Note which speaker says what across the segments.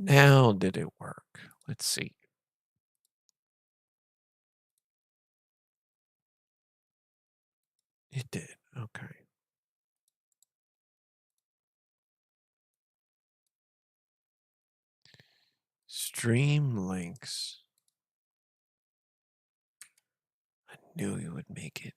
Speaker 1: Now did it work? Let's see. It did. Okay. Stream links. I knew you would make it.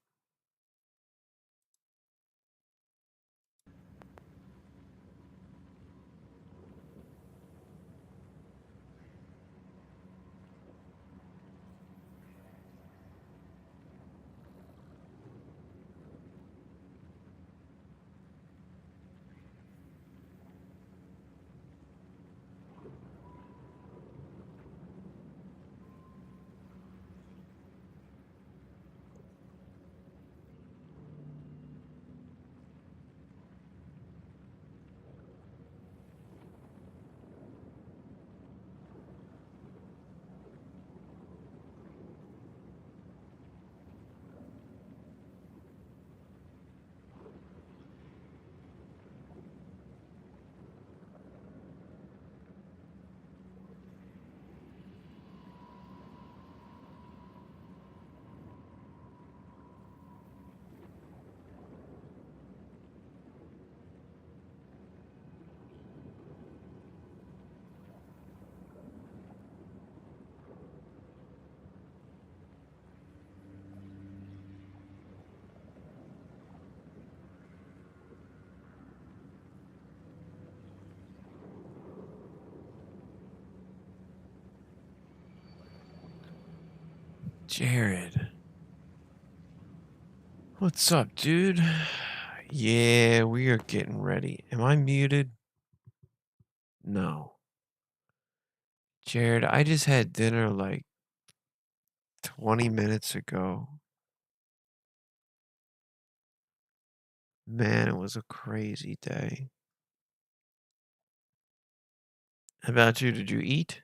Speaker 1: Jared. What's up, dude? Yeah, we are getting ready. Am I muted? No. Jared, I just had dinner like 20 minutes ago. Man, it was a crazy day. How about you? Did you eat?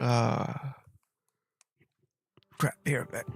Speaker 1: Uh, Crap, here, back.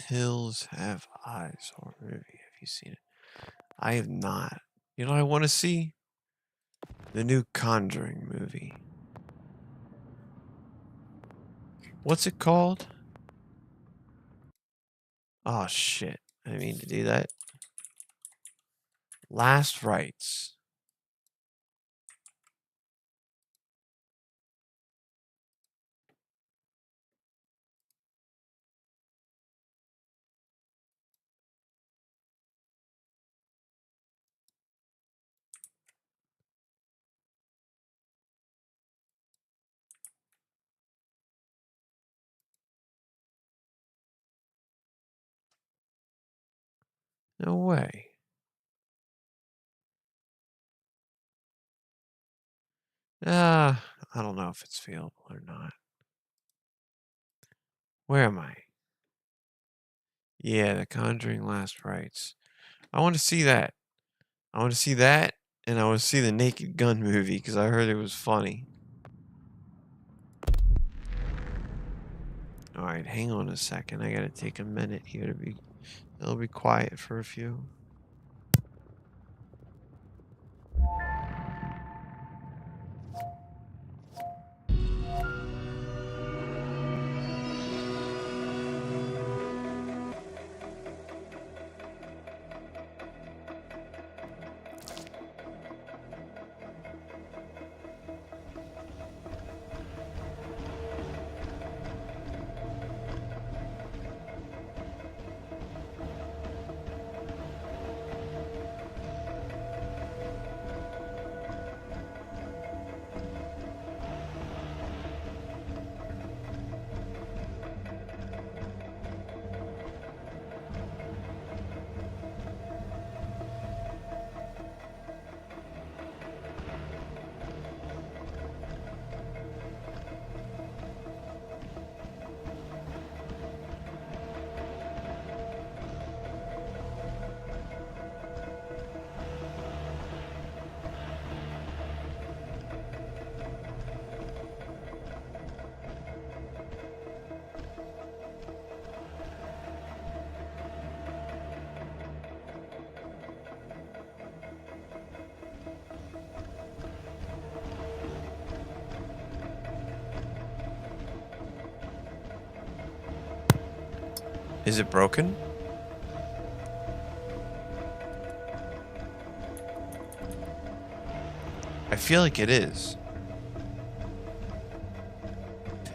Speaker 1: Hills Have Eyes horror movie. Have you seen it? I have not. You know what I want to see? The new Conjuring movie. What's it called? Oh shit. I didn't mean to do that. Last Rites. No way. I don't know if it's available or not. Where am I? Yeah, The Conjuring Last Rites. I want to see that. I want to see that, and I want to see the Naked Gun movie because I heard it was funny. All right, hang on a second. I gotta take a minute here to be. It'll be quiet for a few. Is it broken? I feel like it is.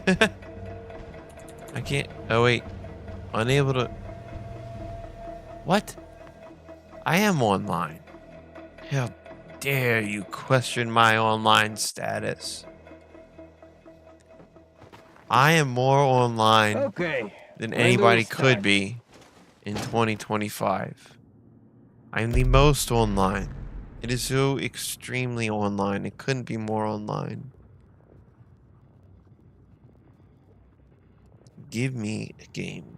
Speaker 1: I can't. Oh, wait. Unable to. What? I am online. How dare you question my online status? I am more online than anybody could be in 2025. I am the most online. It is so extremely online. It couldn't be more online. Give me a game.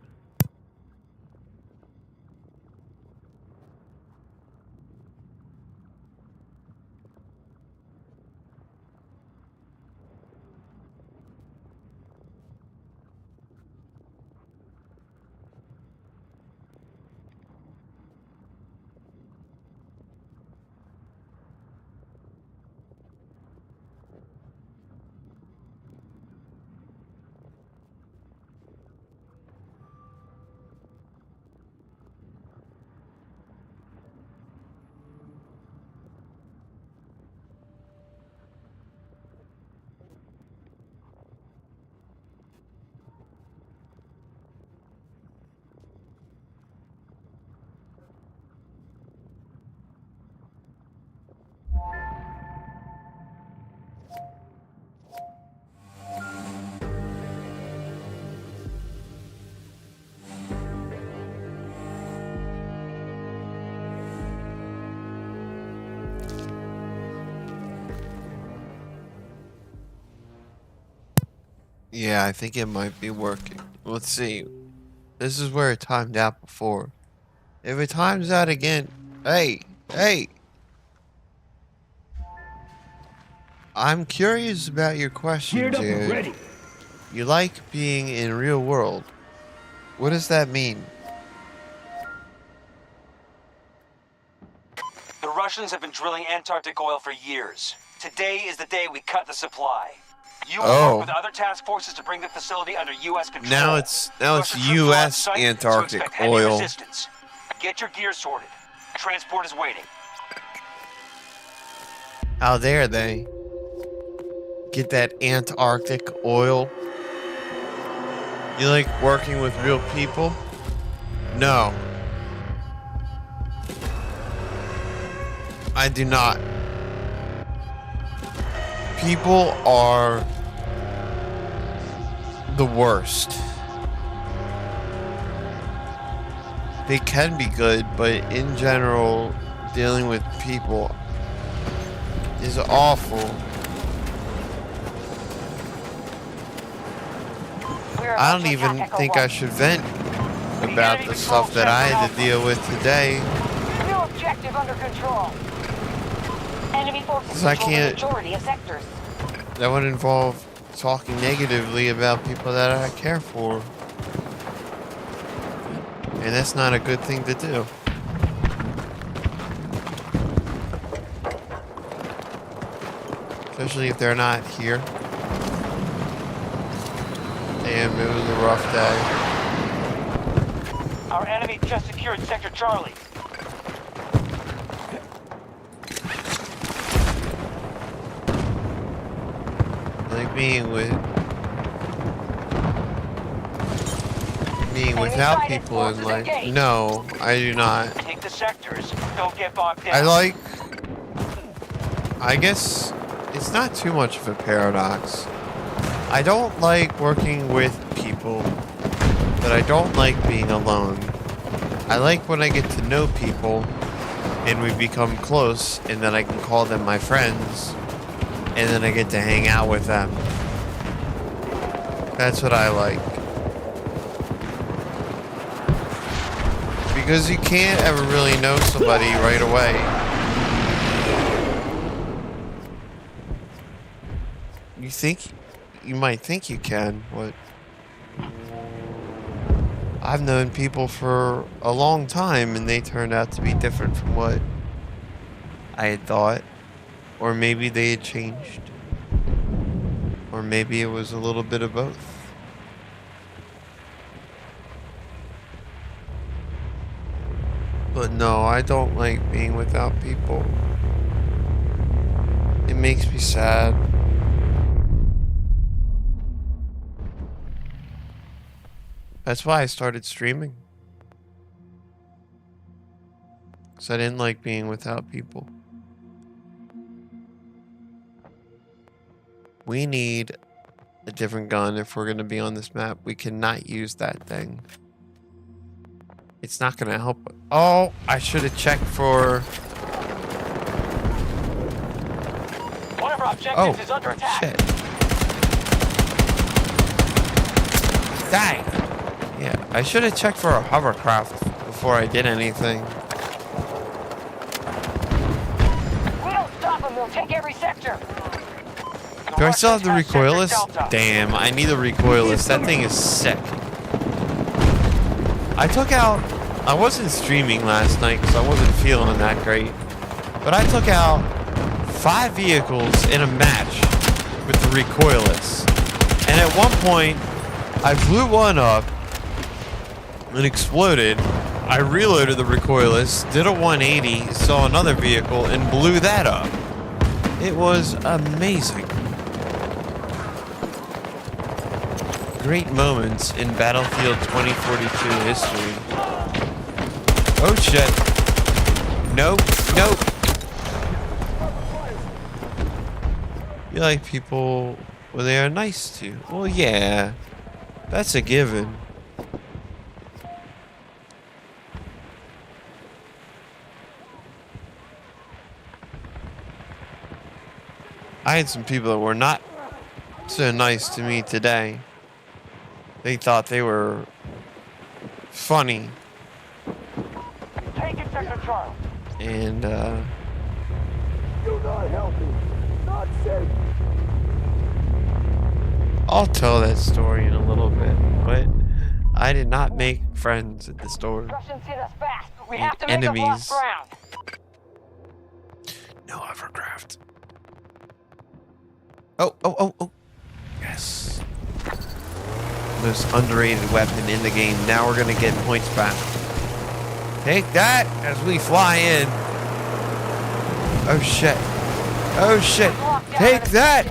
Speaker 1: Yeah, I think it might be working. Let's see. This is where it timed out before. If it times out again, hey, I'm curious about your question, dude. You like being in real world. What does that mean?
Speaker 2: The Russians have been drilling Antarctic oil for years. Today is the day we cut the supply. You will work with other task forces to bring the facility under U.S. control.
Speaker 1: Now it's U.S. Antarctic oil.
Speaker 2: Resistance. Get your gear sorted. Transport is waiting.
Speaker 1: How dare they get that Antarctic oil? You like working with real people? No. I do not. People are the worst. They can be good, but in general, dealing with people is awful. I don't even think I should vent about the stuff that I had to deal with today.
Speaker 3: New objective under control. Enemy forces
Speaker 1: I
Speaker 3: control
Speaker 1: can't.
Speaker 3: the majority of sectors.
Speaker 1: That would involve talking negatively about people that I care for. And that's not a good thing to do. Especially if they're not here. Damn, it was a rough day.
Speaker 2: Our enemy just secured Sector Charlie.
Speaker 1: Like being without people in life. No, I do not.
Speaker 2: Take the sectors. Don't get bogged down.
Speaker 1: I guess it's not too much of a paradox. I don't like working with people, but I don't like being alone. I like when I get to know people and we become close and then I can call them my friends and then I get to hang out with them. That's what I like. Because you can't ever really know somebody right away. You might think you can, but I've known people for a long time and they turned out to be different from what I had thought. Or maybe they had changed. Or maybe it was a little bit of both. But no, I don't like being without people. It makes me sad. That's why I started streaming. Because I didn't like being without people. We need a different gun if we're going to be on this map. We cannot use that thing. It's not going to help. Oh, I should have checked for...
Speaker 2: One of our objectives is under attack.
Speaker 1: Shit. Dang. Yeah, I should have checked for a hovercraft before I did anything.
Speaker 3: We don't stop them, they'll take every sector.
Speaker 1: Do I still have the recoilless? Damn, I need the recoilless. That thing is sick. I took out... I wasn't streaming last night because I wasn't feeling that great. But I took out 5 vehicles in a match with the recoilless. And at one point, I blew one up. It exploded. I reloaded the recoilless, did a 180, saw another vehicle, and blew that up. It was amazing. Great moments in Battlefield 2042 history. Oh shit. Nope, nope. You like people when they are nice to you. Well, yeah. That's a given. I had some people that were not so nice to me today. They thought they were funny.
Speaker 2: Take it, Sector Charlie.
Speaker 1: And,
Speaker 4: You're not healthy. Not safe.
Speaker 1: I'll tell that story in a little bit, but I did not make friends at the store.
Speaker 3: Russians hit us fast. We have to make
Speaker 1: Enemies.
Speaker 3: up lost ground.
Speaker 1: No hovercraft. Oh. Yes. Most underrated weapon in the game. Now we're going to get points back. Take that as we fly in. Oh, shit. Oh, shit. Take that.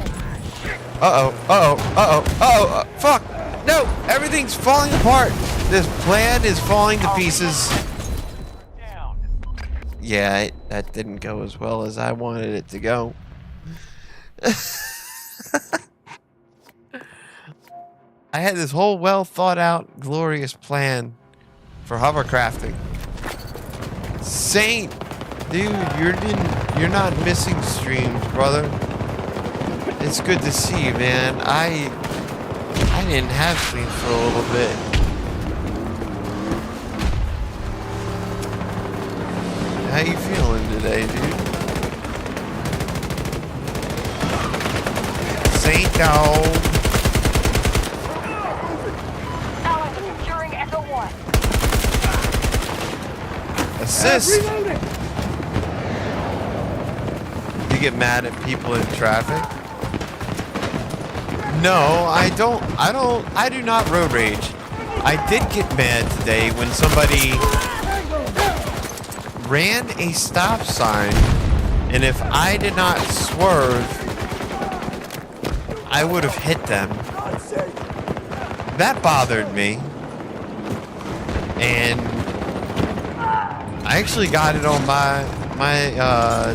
Speaker 1: Uh-oh. Fuck. No, everything's falling apart. This plan is falling to pieces.
Speaker 2: Down.
Speaker 1: Yeah, that didn't go as well as I wanted it to go. I had this whole well thought out, glorious plan for hovercrafting. Saint, dude, you're not missing streams, brother. It's good to see you, man. I didn't have streams for a little bit. How you feeling today, dude? Saint dog.
Speaker 3: Allies are securing Echo 1.
Speaker 1: Assist. You get mad at people in traffic? No, I do not road rage. I did get mad today when somebody ran a stop sign, and if I did not swerve, I would have hit them. That bothered me. And I actually got it on my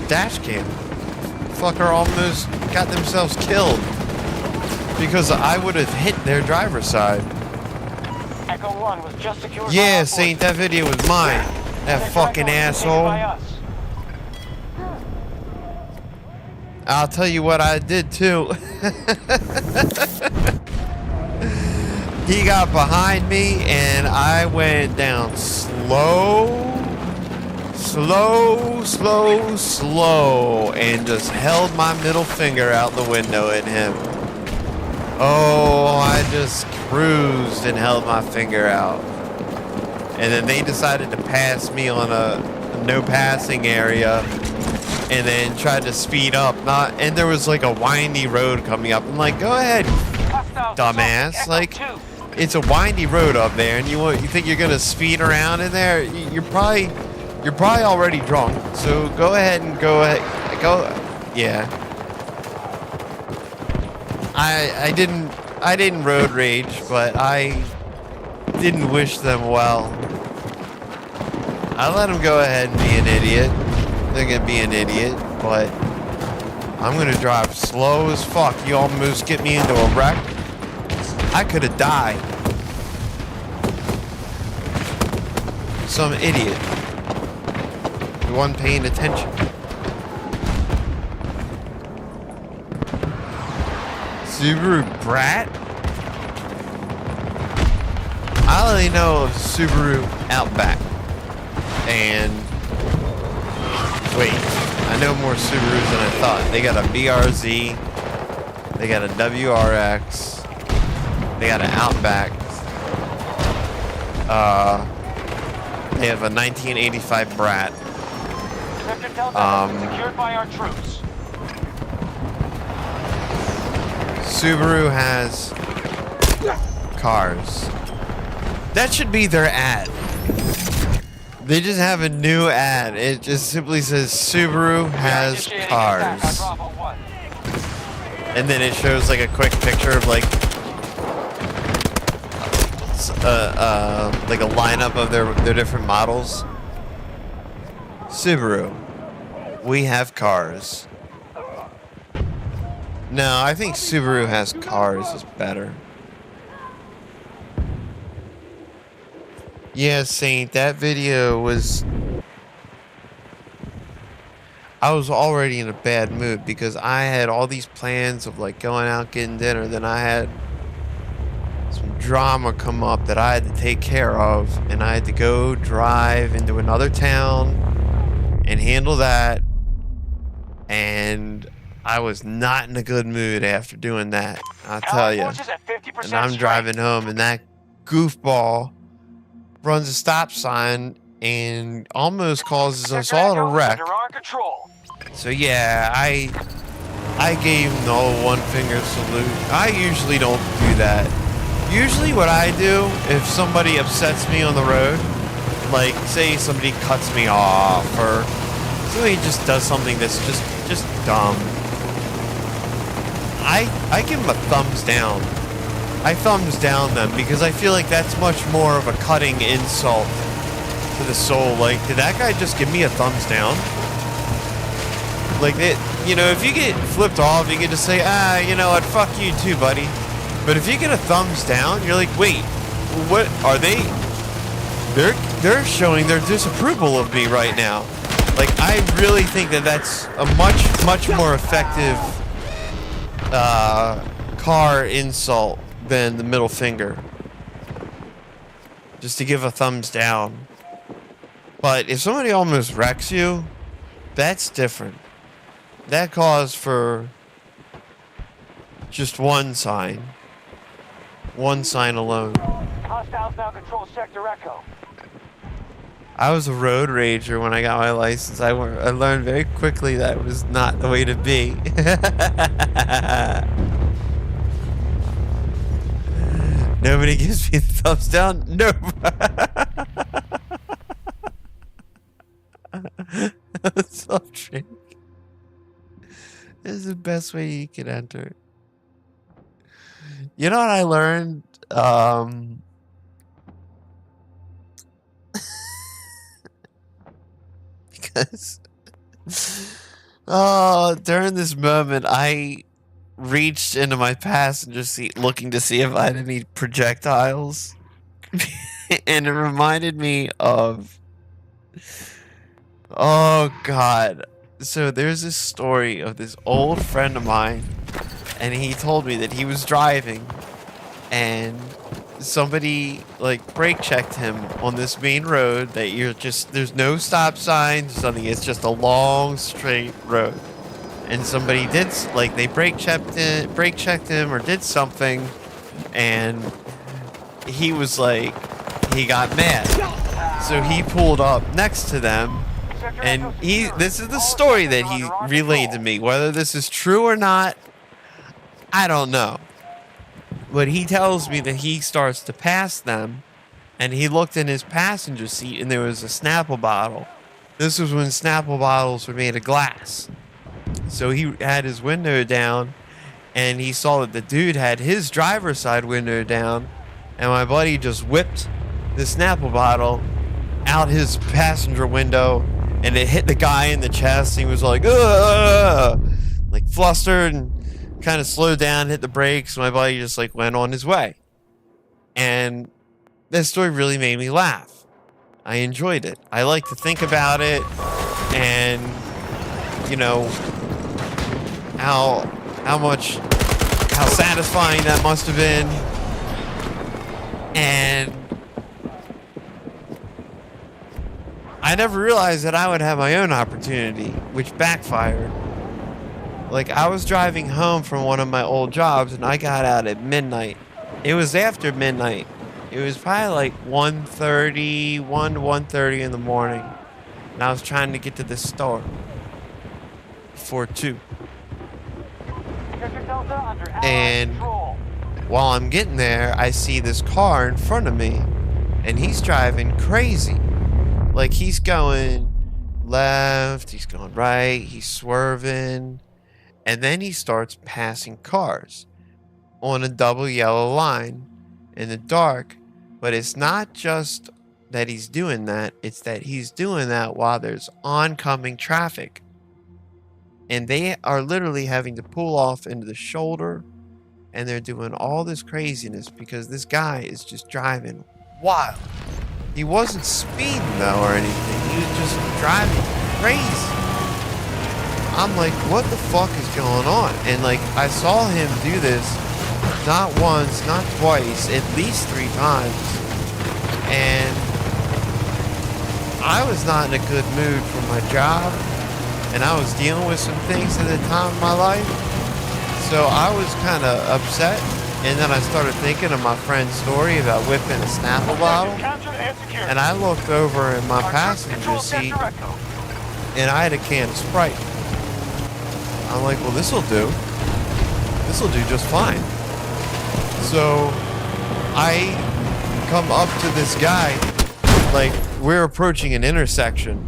Speaker 1: dash cam. Fucker almost got themselves killed because I would have hit their driver's side.
Speaker 2: Echo 1 was just secured.
Speaker 1: Yeah, Saint, that video was mine. That fucking asshole. I'll tell you what I did too. He got behind me and I went down slow, and just held my middle finger out the window at him. Oh, I just cruised and held my finger out. And then they decided to pass me on a no passing area and then tried to speed up. And there was like a windy road coming up. I'm like, go ahead, dumbass. Like, it's a windy road up there and you think you're gonna speed around in there? You're You're probably already drunk, so go ahead. Go. Yeah. I didn't road rage, but I didn't wish them well. I let them go ahead and be an idiot. They're gonna be an idiot, but I'm gonna drive slow as fuck. You almost get me into a wreck. I could have died. Some idiot. You wasn't paying attention. Subaru Brat? I only know of Subaru Outback. And wait, I know more Subarus than I thought. They got a BRZ, they got a WRX, they got an Outback. They have a 1985 Brat.
Speaker 2: Secured by our troops.
Speaker 1: Subaru has cars. That should be their ad. They just have a new ad. It just simply says Subaru has cars. And then it shows like a quick picture of like a lineup of their different models. Subaru, we have cars. No, I think Subaru has cars is better. Yeah, Saint, that video was... I was already in a bad mood because I had all these plans of like going out getting dinner. Then I had some drama come up that I had to take care of. And I had to go drive into another town and handle that. And I was not in a good mood after doing that, I'll tell you. And I'm driving home and that goofball runs a stop sign and almost causes us all in a wreck. So yeah, I gave him the whole one finger salute. I usually don't do that. Usually what I do, if somebody upsets me on the road, like say somebody cuts me off or somebody just does something that's just dumb, I give them a thumbs down. I thumbs down them because I feel like that's much more of a cutting insult to the soul. Like, did that guy just give me a thumbs down? Like, you know, if you get flipped off, you can just say, you know what, fuck you too, buddy. But if you get a thumbs down, you're like, wait, what are they? They're showing their disapproval of me right now. Like, I really think that that's a much more effective car insult than the middle finger. Just to give a thumbs down. But if somebody almost wrecks you, that's different. That calls for just one sign. One sign alone.
Speaker 3: Hostiles now control Sector Echo.
Speaker 1: I was a road rager when I got my license. I learned very quickly that was not the way to be. Nobody gives me the thumbs down? No. Soft drink. This is the best way you can enter. You know what I learned? Because during this moment I reached into my passenger seat looking to see if I had any projectiles. And it reminded me of, oh god, so there's this story of this old friend of mine, and he told me that he was driving and somebody like brake checked him on this main road that there's no stop signs, nothing, it's just a long straight road. And somebody did, like, they brake checked him or did something, and he was like, he got mad. So he pulled up next to them, and this is the story that he relayed to me. Whether this is true or not, I don't know. But he tells me that he starts to pass them, and he looked in his passenger seat, and there was a Snapple bottle. This was when Snapple bottles were made of glass. So he had his window down, and he saw that the dude had his driver's side window down, and my buddy just whipped the Snapple bottle out his passenger window, and it hit the guy in the chest. And he was like, ugh, like flustered, and kind of slowed down, hit the brakes. My buddy just like went on his way. And this story really made me laugh. I enjoyed it. I like to think about it, and you know how satisfying that must have been. And I never realized that I would have my own opportunity, which backfired. Like, I was driving home from one of my old jobs, and I got out at midnight. It was after midnight. It was probably like 1:30, 1 to 1:30 in the morning. And I was trying to get to this store before 2. And while I'm getting there, I see this car in front of me, and he's driving crazy. Like, he's going left, he's going right, he's swerving, and then he starts passing cars on a double yellow line in the dark. But it's not just that he's doing that, it's that he's doing that while there's oncoming traffic. And they are literally having to pull off into the shoulder, and they're doing all this craziness because this guy is just driving wild. He wasn't speeding though or anything, he was just driving crazy. I'm like, what the fuck is going on? And like, I saw him do this not once, not twice, at least 3 times. And I was not in a good mood for my job, and I was dealing with some things at the time of my life. So I was kind of upset, and then I started thinking of my friend's story about whipping a Snapple bottle. And I looked over in my passenger seat, and I had a can of Sprite. I'm like, well, this'll do. This'll do just fine. So I come up to this guy, like, we're approaching an intersection.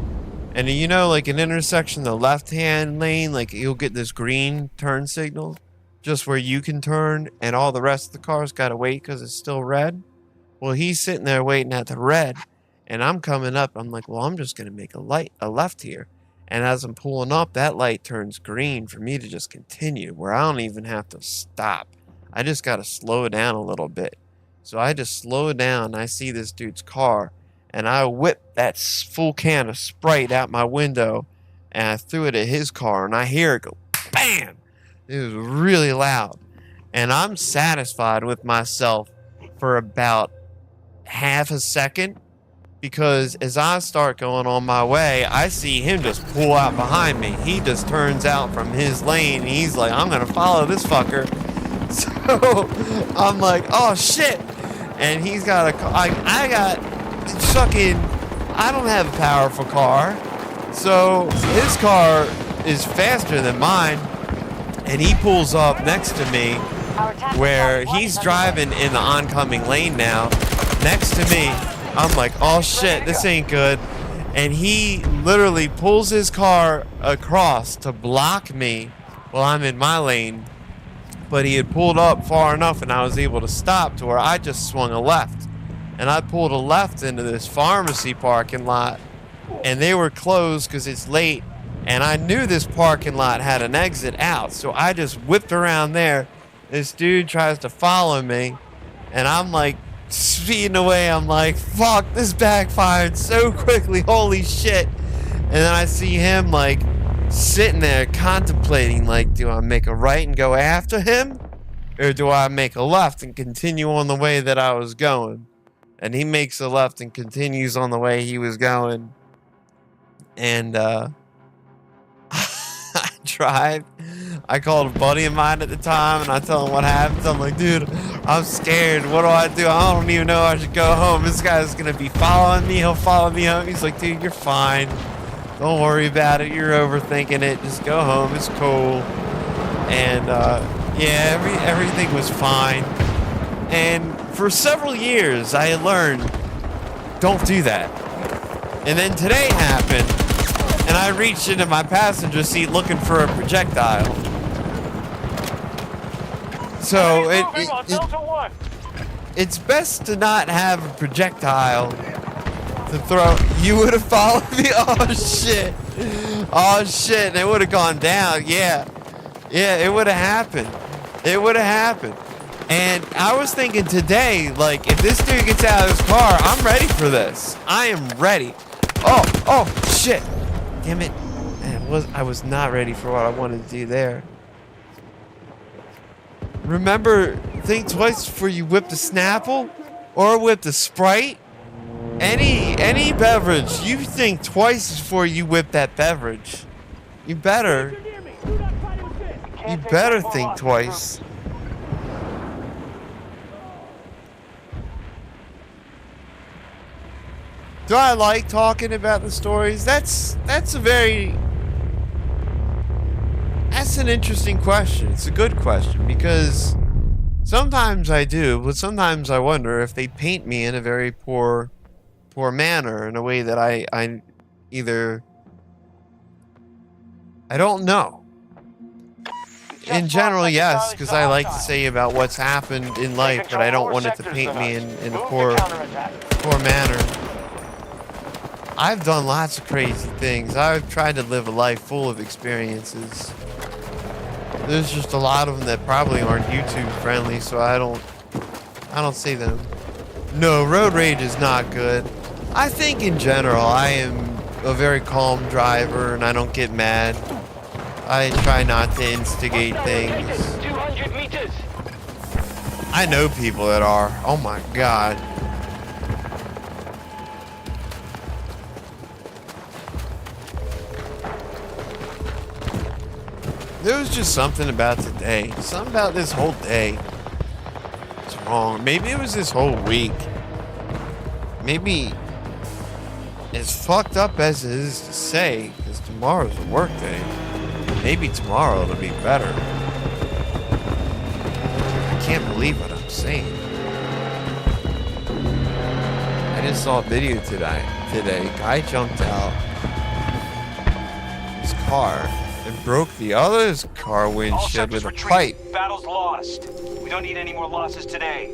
Speaker 1: And you know, like an intersection, the left-hand lane, like you'll get this green turn signal just where you can turn, and all the rest of the cars gotta wait because it's still red. Well, he's sitting there waiting at the red, and I'm coming up. I'm like, well, I'm just gonna make a left here. And as I'm pulling up, that light turns green for me to just continue, where I don't even have to stop. I just gotta slow down a little bit. So I just slow down. I see this dude's car, and I whip that full can of Sprite out my window, and I threw it at his car, and I hear it go bam. It was really loud, and I'm satisfied with myself for about half a second, because as I start going on my way, I see him just pull out behind me. He just turns out from his lane, and he's like, I'm gonna follow this fucker. So I'm like, oh shit. And he's got a car. I got fucking, I don't have a powerful car. So his car is faster than mine. And he pulls up next to me where he's driving in the oncoming lane now. Next to me. I'm like, oh shit, this ain't good. And he literally pulls his car across to block me while I'm in my lane. But he had pulled up far enough, and I was able to stop to where I just swung a left. And I pulled a left into this pharmacy parking lot, and they were closed because it's late. And I knew this parking lot had an exit out, so I just whipped around there. This dude tries to follow me, and I'm like speeding away. I'm like, fuck, this backfired so quickly, holy shit. And then I see him like sitting there contemplating, like, do I make a right and go after him, or do I make a left and continue on the way that I was going? And he makes a left and continues on the way he was going. And I drive. I called a buddy of mine at the time, and I tell him what happened. I'm like, dude, I'm scared. What do? I don't even know if I should go home. This guy's gonna be following me. He'll follow me home. He's like, dude, you're fine. Don't worry about it. You're overthinking it. Just go home. It's cool. And yeah, everything was fine. And for several years, I had learned, don't do that. And then today happened, and I reached into my passenger seat looking for a projectile. So it's best to not have a projectile to throw. You would have followed me? Oh shit. Oh shit, it would have gone down. Yeah. Yeah, it would have happened. It would have happened. And I was thinking today, like, if this dude gets out of his car, I'm ready for this. I am ready. Oh, shit. Damn it. I was not ready for what I wanted to do there. Remember, think twice before you whip the Snapple or whip the Sprite. Any beverage, you think twice before you whip that beverage. You better think twice. Do I like talking about the stories? That's an interesting question. It's a good question because sometimes I do, but sometimes I wonder if they paint me in a very poor manner, in a way that I don't know. In general, yes, because I like to say about what's happened in life, but I don't want it to paint me in a poor manner. I've done lots of crazy things. I've tried to live a life full of experiences. There's just a lot of them that probably aren't YouTube friendly, so I don't say them. No, road rage is not good. I think in general, I am a very calm driver and I don't get mad. I try not to instigate things.
Speaker 3: 200 meters.
Speaker 1: I know people that are. Oh my god. There was just something about today. Something about this whole day. It's wrong. Maybe it was this whole week. Maybe as fucked up as it is to say, because tomorrow's a work day. Maybe tomorrow it'll be better. I can't believe what I'm saying. I just saw a video today. Guy jumped out his car and broke the other's car windshield with a pipe.
Speaker 2: Battle's lost. We don't need any more losses today.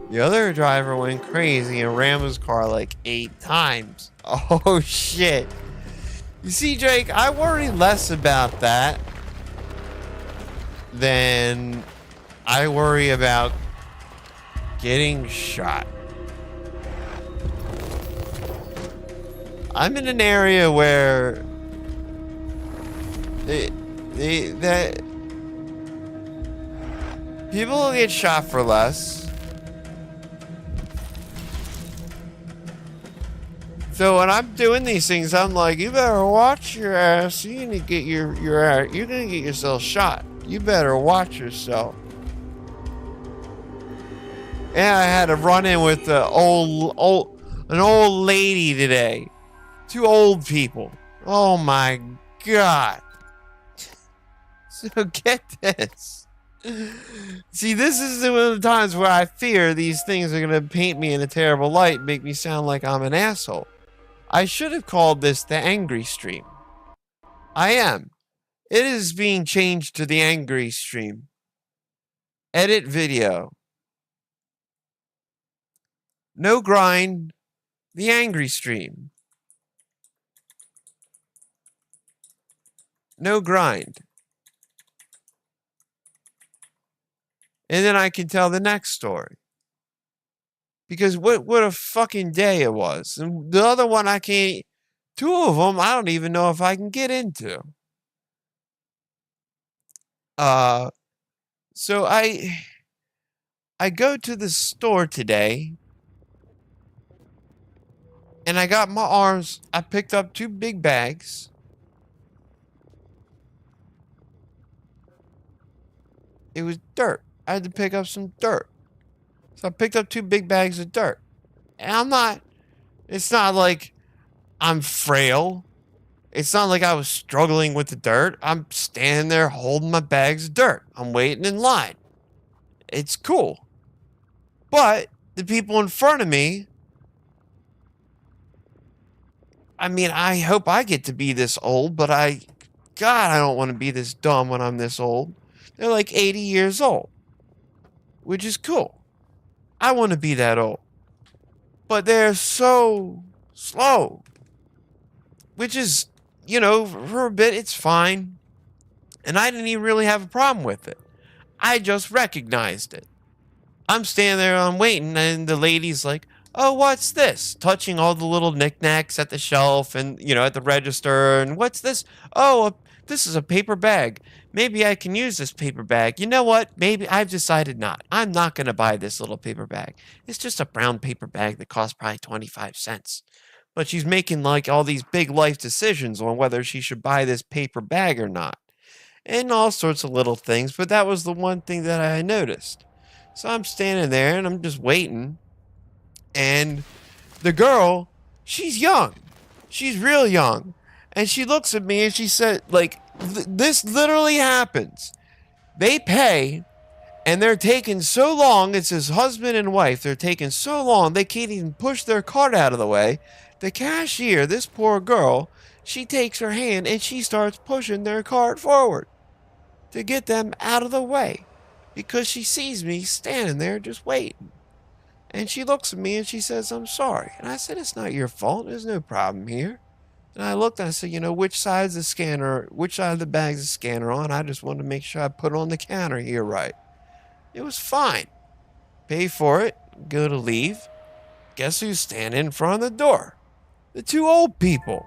Speaker 1: The other driver went crazy and rammed his car like 8 times. Oh shit. You see, Jake, I worry less about that than I worry about getting shot. I'm in an area where that people will get shot for less. So when I'm doing these things, I'm like, you better watch your ass. You're gonna get you're gonna get yourself shot. You better watch yourself. And I had to run in with an old lady today. 2 old people. Oh my god. So get this. See, this is one of the times where I fear these things are gonna paint me in a terrible light, make me sound like I'm an asshole. I should have called this the angry stream. I am. It is being changed to the angry stream. Edit video. No grind. The angry stream. No grind. And then I can tell the next story. Because what a fucking day it was. And the other one I can't, 2 of them I don't even know if I can get into. So I go to the store today and I got my arms, I picked up 2 big bags. It was dirt. I had to pick up some dirt. So I picked up 2 big bags of dirt. And it's not like I'm frail. It's not like I was struggling with the dirt. I'm standing there holding my bags of dirt. I'm waiting in line. It's cool. But the people in front of me I mean, I hope I get to be this old, but God, I don't want to be this dumb when I'm this old. They're like 80 years old, which is cool. I want to be that old. But they're so slow, which is, for a bit, it's fine. And I didn't even really have a problem with it. I just recognized it. I'm standing there, I'm waiting, and the lady's like, oh, what's this? Touching all the little knickknacks at the shelf and, at the register. And what's this? Oh, this is a paper bag. Maybe I can use this paper bag. You know what? Maybe I've decided not. I'm not going to buy this little paper bag. It's just a brown paper bag that costs probably 25 cents. But she's making like all these big life decisions on whether she should buy this paper bag or not. And all sorts of little things. But that was the one thing that I noticed. So I'm standing there and I'm just waiting. And the girl, she's young. She's real young. And she looks at me and she said, like, this literally happens. They pay and they're taking so long. It's his husband and wife. They're taking so long they can't even push their cart out of the way. The cashier, this poor girl, she takes her hand and she starts pushing their cart forward to get them out of the way. Because she sees me standing there just waiting. And she looks at me and she says, I'm sorry. And I said, it's not your fault. There's no problem here. And I looked and I said, which side of the bag's the scanner on? I just wanted to make sure I put it on the counter here right. It was fine. Pay for it. Go to leave. Guess who's standing in front of the door? The two old people.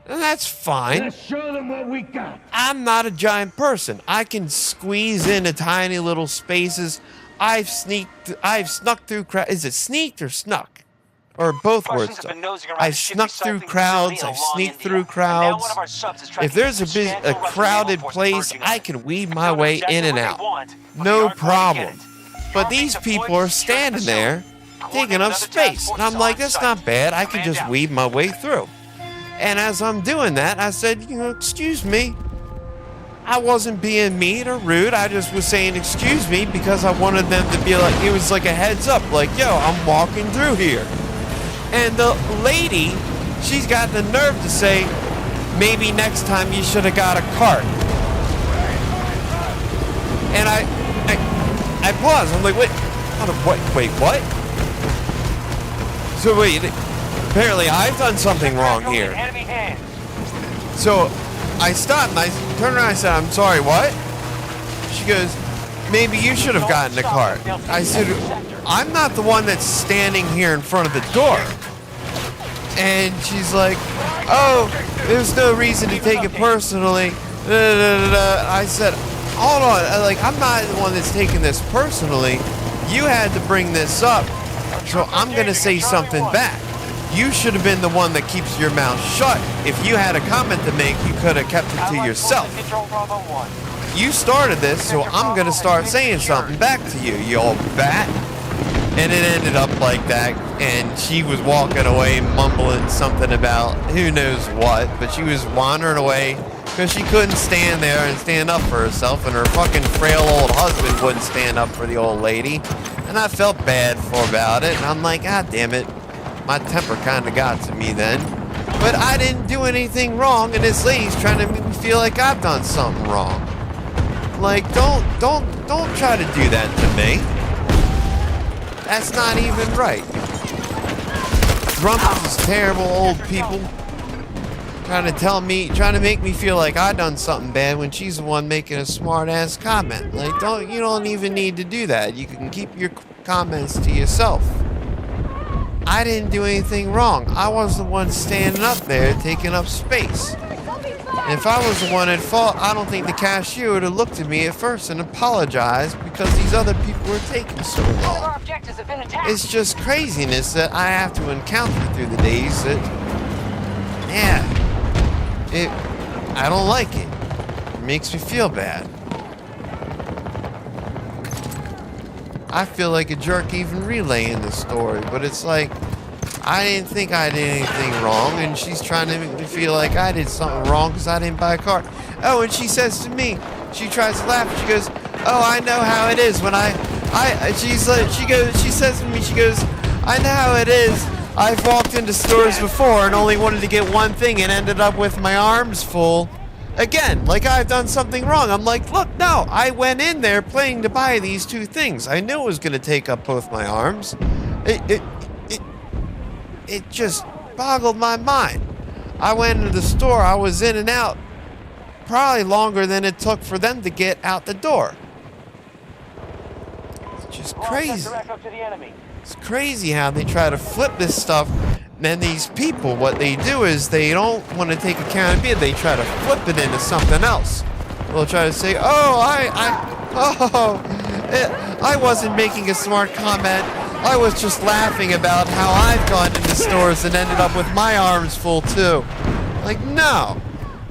Speaker 1: And that's fine.
Speaker 4: Let's show them what we got.
Speaker 1: I'm not a giant person. I can squeeze into tiny little spaces. I've snuck through crowds. Is it sneaked or snuck? Or both words. I've snuck through crowds. I've sneaked through crowds. If there's a crowded place, I can weave my way in and out. No problem. But these people are standing there taking up space. And I'm like, that's not bad. I can just weave my way through. And as I'm doing that, I said, excuse me. I wasn't being mean or rude. I just was saying, excuse me, because I wanted them to be like, it was like a heads up, like, yo, I'm walking through here. And the lady, she's got the nerve to say, maybe next time you should have got a cart. And I paused. I'm like, wait, what? So wait, apparently I've done something wrong here. So I stopped and I turned around and I said, I'm sorry, what? She goes, maybe you should have gotten a cart. I said, I'm not the one that's standing here in front of the door. And she's like, oh, there's no reason to take it personally. I said, hold on, I'm not the one that's taking this personally. You had to bring this up, so I'm going to say something back. You should have been the one that keeps your mouth shut. If you had a comment to make, you could have kept it to yourself. You started this, so I'm going to start saying something back to you, you old bat. And it ended up like that, and she was walking away mumbling something about who knows what, but she was wandering away because she couldn't stand there and stand up for herself, and her fucking frail old husband wouldn't stand up for the old lady. And I felt bad about it, and I'm like, God damn it. My temper kind of got to me then. But I didn't do anything wrong, and this lady's trying to make me feel like I've done something wrong. Like, don't try to do that to me. That's not even right. Grumpy's terrible old people trying to make me feel like I done something bad when she's the one making a smart ass comment. Like, you don't even need to do that. You can keep your comments to yourself. I didn't do anything wrong. I was the one standing up there taking up space. And if I was the one at fault, I don't think the cashier would have looked at me at first and apologized because these other people were taking so long. It's just craziness that I have to encounter through the days that, I don't like it. It makes me feel bad. I feel like a jerk even relaying the story, but it's like, I didn't think I did anything wrong, and she's trying to make me feel like I did something wrong because I didn't buy a car. Oh, and she says to me, she tries to laugh, and she goes, oh, I know how it is when she says to me, she goes, I know how it is I've walked into stores before and only wanted to get one thing and ended up with my arms full. Again, like I've done something wrong. I'm like, look, no, I went in there planning to buy these two things. I knew it was going to take up both my arms. It just boggled my mind. I went into the store, I was in and out probably longer than it took for them to get out the door. It's just crazy. It's crazy how they try to flip this stuff. And these people, what they do is they don't want to take accountability. They try to flip it into something else. They'll try to say, oh, I wasn't making a smart comment. I was just laughing about how I've gone into stores and ended up with my arms full too. Like, no,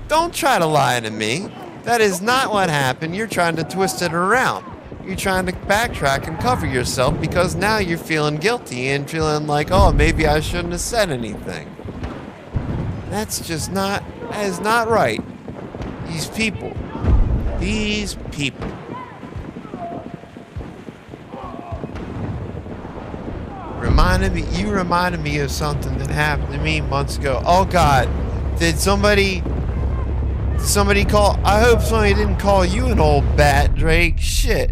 Speaker 1: don't try to lie to me. That is not what happened. You're trying to twist it around. You're trying to backtrack and cover yourself because now you're feeling guilty and feeling like, oh, maybe I shouldn't have said anything. That is not right. These people. You reminded me of something that happened to me months ago. Oh God, did somebody call? I hope somebody didn't call you an old bat, Drake. Shit.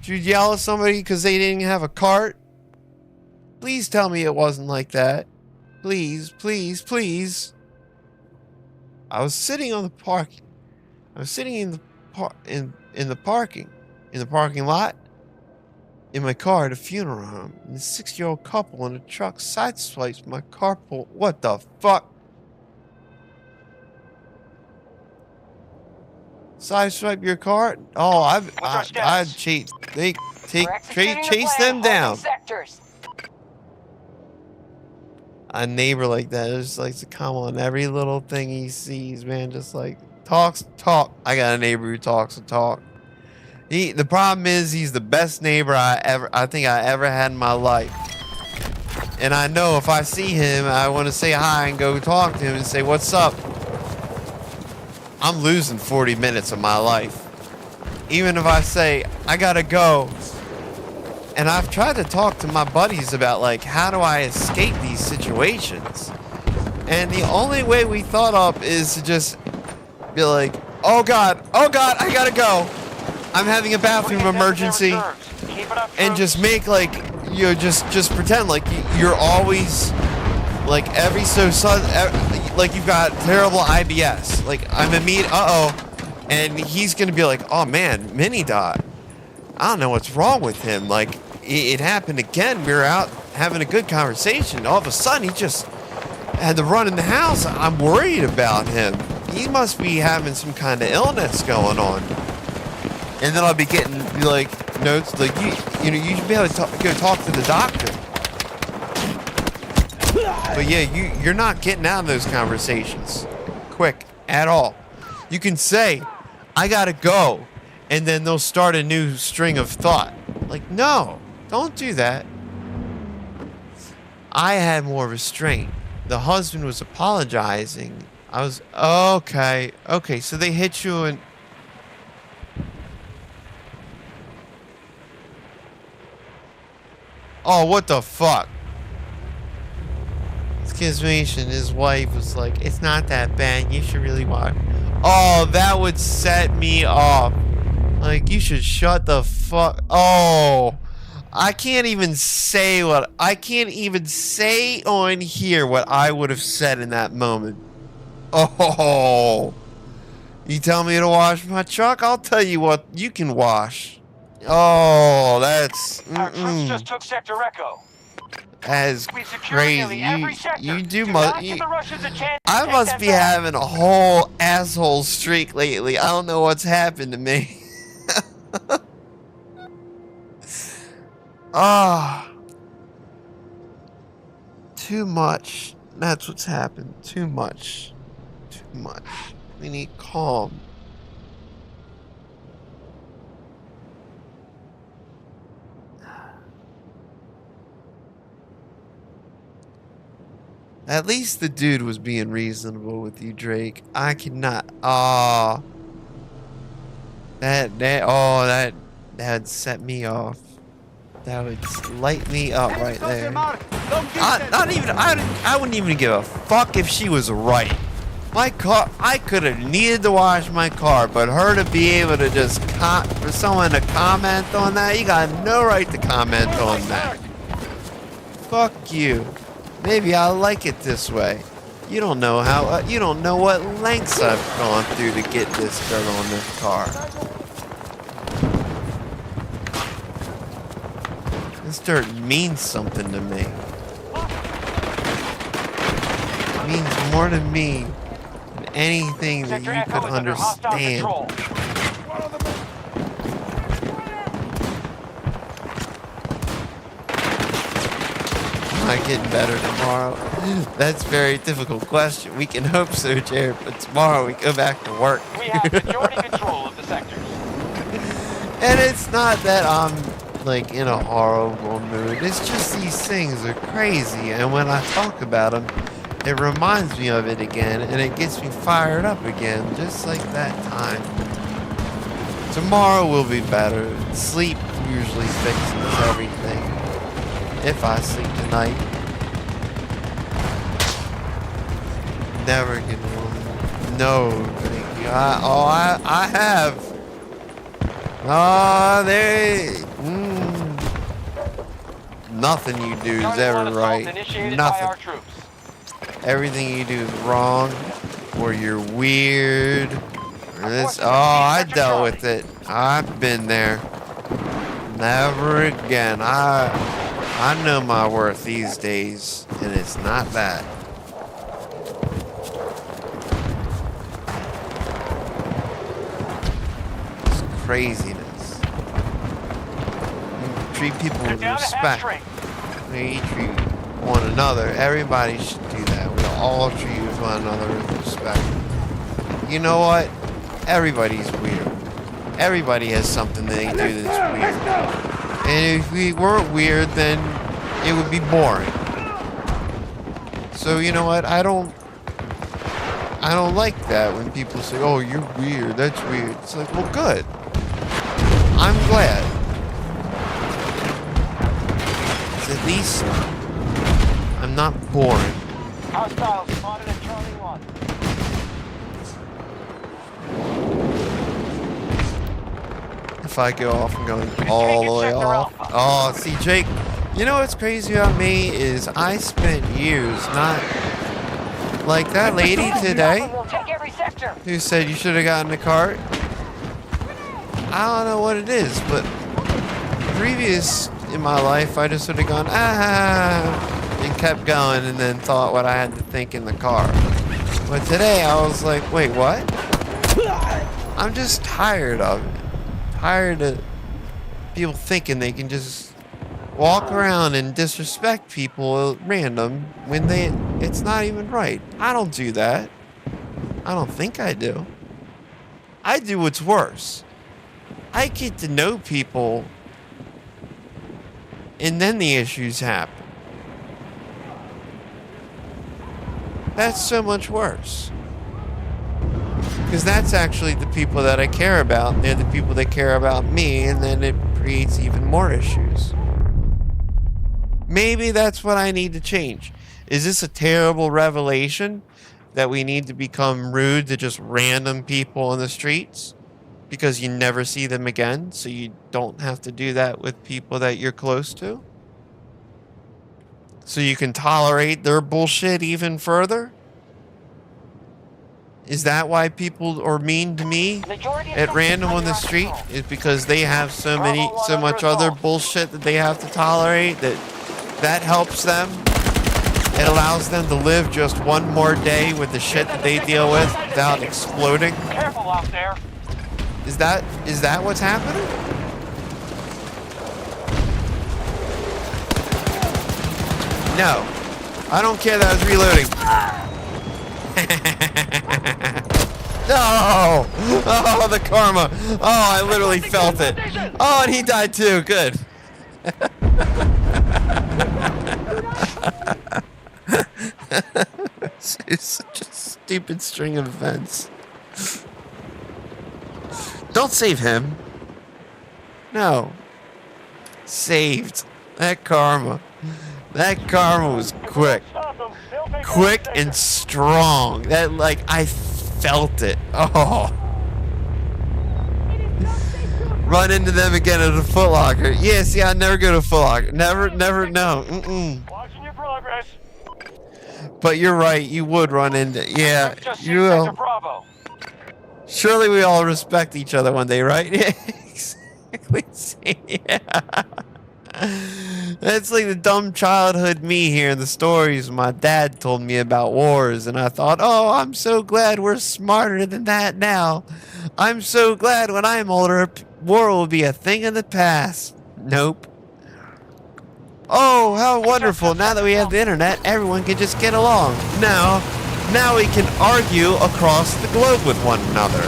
Speaker 1: Did you yell at somebody because they didn't have a cart? Please tell me it wasn't like that. Please, please, please. I was sitting on the parking. I was sitting in the parking lot. In my car at a funeral home, and the 6-year-old couple in a truck sideswipes my carpool. What the fuck? Sideswipe your car? Oh, I'd chase them down. A neighbor like that just likes to come on every little thing he sees, man. Just like talk. I got a neighbor who talks and talk. The problem is he's the best neighbor I think I ever had in my life. And I know if I see him, I want to say hi and go talk to him and say, what's up? I'm losing 40 minutes of my life. Even if I say, I gotta go. And I've tried to talk to my buddies about, like, how do I escape these situations? And the only way we thought up is to just be like, oh God, I gotta go. I'm having a bathroom emergency, and just make like, you know, just pretend like you're always like every so sudden, like you've got terrible IBS. Like I'm and he's gonna be like, oh man, Mini Dot, I don't know what's wrong with him. Like it happened again. We were out having a good conversation. All of a sudden, he just had to run in the house. I'm worried about him. He must be having some kind of illness going on. And then I'll be getting like notes like you should be able to go talk to the doctor. But yeah, you're not getting out of those conversations quick at all. You can say, I gotta go, and then they'll start a new string of thought. Like, no, don't do that. I had more restraint. The husband was apologizing. I was okay, so they hit you and oh, what the fuck? Exclamation. His wife was like, it's not that bad. You should really watch. Oh, that would set me off. Like, you should shut the fuck. Oh, I can't even say on here what I would have said in that moment. Oh, you tell me to wash my truck? I'll tell you what you can wash. Oh, that's...
Speaker 2: Our troops just took Sector Echo.
Speaker 1: That is crazy. You do must... I
Speaker 2: Take
Speaker 1: must
Speaker 2: that
Speaker 1: be
Speaker 2: back.
Speaker 1: having a whole asshole streak lately. I don't know what's happened to me. Ah. Too much. That's what's happened. Too much. We need calm. At least the dude was being reasonable with you, Drake. I cannot. That set me off. That would just light me up right there. Not even, I wouldn't even give a fuck if she was right. My car, I could have needed to wash my car, but her to be able to just, for someone to comment on that, you got no right to comment on that. Fuck you. Maybe I like it this way. You don't know how, you don't know what lengths I've gone through to get this girl on this car. This dirt means something to me. It means more to me than anything that you could understand. Am I getting better tomorrow? That's a very difficult question. We can hope so, Jared, but tomorrow we go back to work.
Speaker 2: We have majority control of the sectors.
Speaker 1: And it's not that I'm like in a horrible mood. It's just these things are crazy, and when I talk about them, it reminds me of it again, and it gets me fired up again, just like that time. Tomorrow will be better. Sleep usually fixes everything. If I sleep tonight. Never get one. No, thank you. I have. Nothing you do is ever right. Nothing. Everything you do is wrong, or you're weird. Or this. Oh, I dealt with it. I've been there. Never again. I know my worth these days, and it's not that. It's craziness. You treat people with respect. You treat one another. Everybody should do that. We all treat one another with respect. You know what? Everybody's weird. Everybody has something they do that's weird. And if we weren't weird, then it would be boring. So you know what? I don't like that when people say, "Oh, you're weird. That's weird." It's like, well, good. I'm glad. 'Cause at least I'm not boring.
Speaker 2: Hostiles spotted at Charlie 1.
Speaker 1: If I go off, I'm going all the way off. Oh, see, Jake, you know what's crazy about me is I spent years not like that lady today who said you should have gotten a cart. I don't know what it is, but previous in my life, I just would have gone, and kept going and then thought what I had to think in the car. But today I was like, wait, what? I'm just tired of it. Tired of people thinking they can just walk around and disrespect people at random when it's not even right. I don't do that. I don't think I do. I do what's worse. I get to know people and then the issues happen. That's so much worse. Because that's actually the people that I care about. They're the people that care about me, and then it creates even more issues. Maybe that's what I need to change. Is this a terrible revelation that we need to become rude to just random people on the streets? Because you never see them again, so you don't have to do that with people that you're close to? So you can tolerate their bullshit even further? Is that why people are mean to me at random on the street? Is because they have so much other bullshit that they have to tolerate that helps them? It allows them to live just one more day with the shit that they deal with without exploding?
Speaker 2: Careful out there.
Speaker 1: Is that what's happening? No. I don't care that I was reloading. No! Oh, the karma. Oh, I literally felt it. Oh, and he died too. Good. It's such a stupid string of events. Don't save him. No. Saved. That karma. That karma was quick.
Speaker 4: Stop them. They'll take
Speaker 1: Quick
Speaker 4: every
Speaker 1: and
Speaker 4: sector.
Speaker 1: strong. That, like, I felt it. Oh. Run into them again at a Foot Locker. Yeah, see, I never go to Foot Locker. Never, no.
Speaker 4: Watching your progress.
Speaker 1: But you're right, you would run into, yeah,
Speaker 2: Just
Speaker 1: you
Speaker 2: see Sector
Speaker 1: will.
Speaker 2: Bravo.
Speaker 1: Surely we all respect each other one day, right? Exactly. Yeah. That's like the dumb childhood me hearing the stories my dad told me about wars, and I thought, oh, I'm so glad we're smarter than that now. I'm so glad when I'm older, war will be a thing of the past. Nope. Oh, how wonderful. Now that we have the internet, everyone can just get along. Now we can argue across the globe with one another.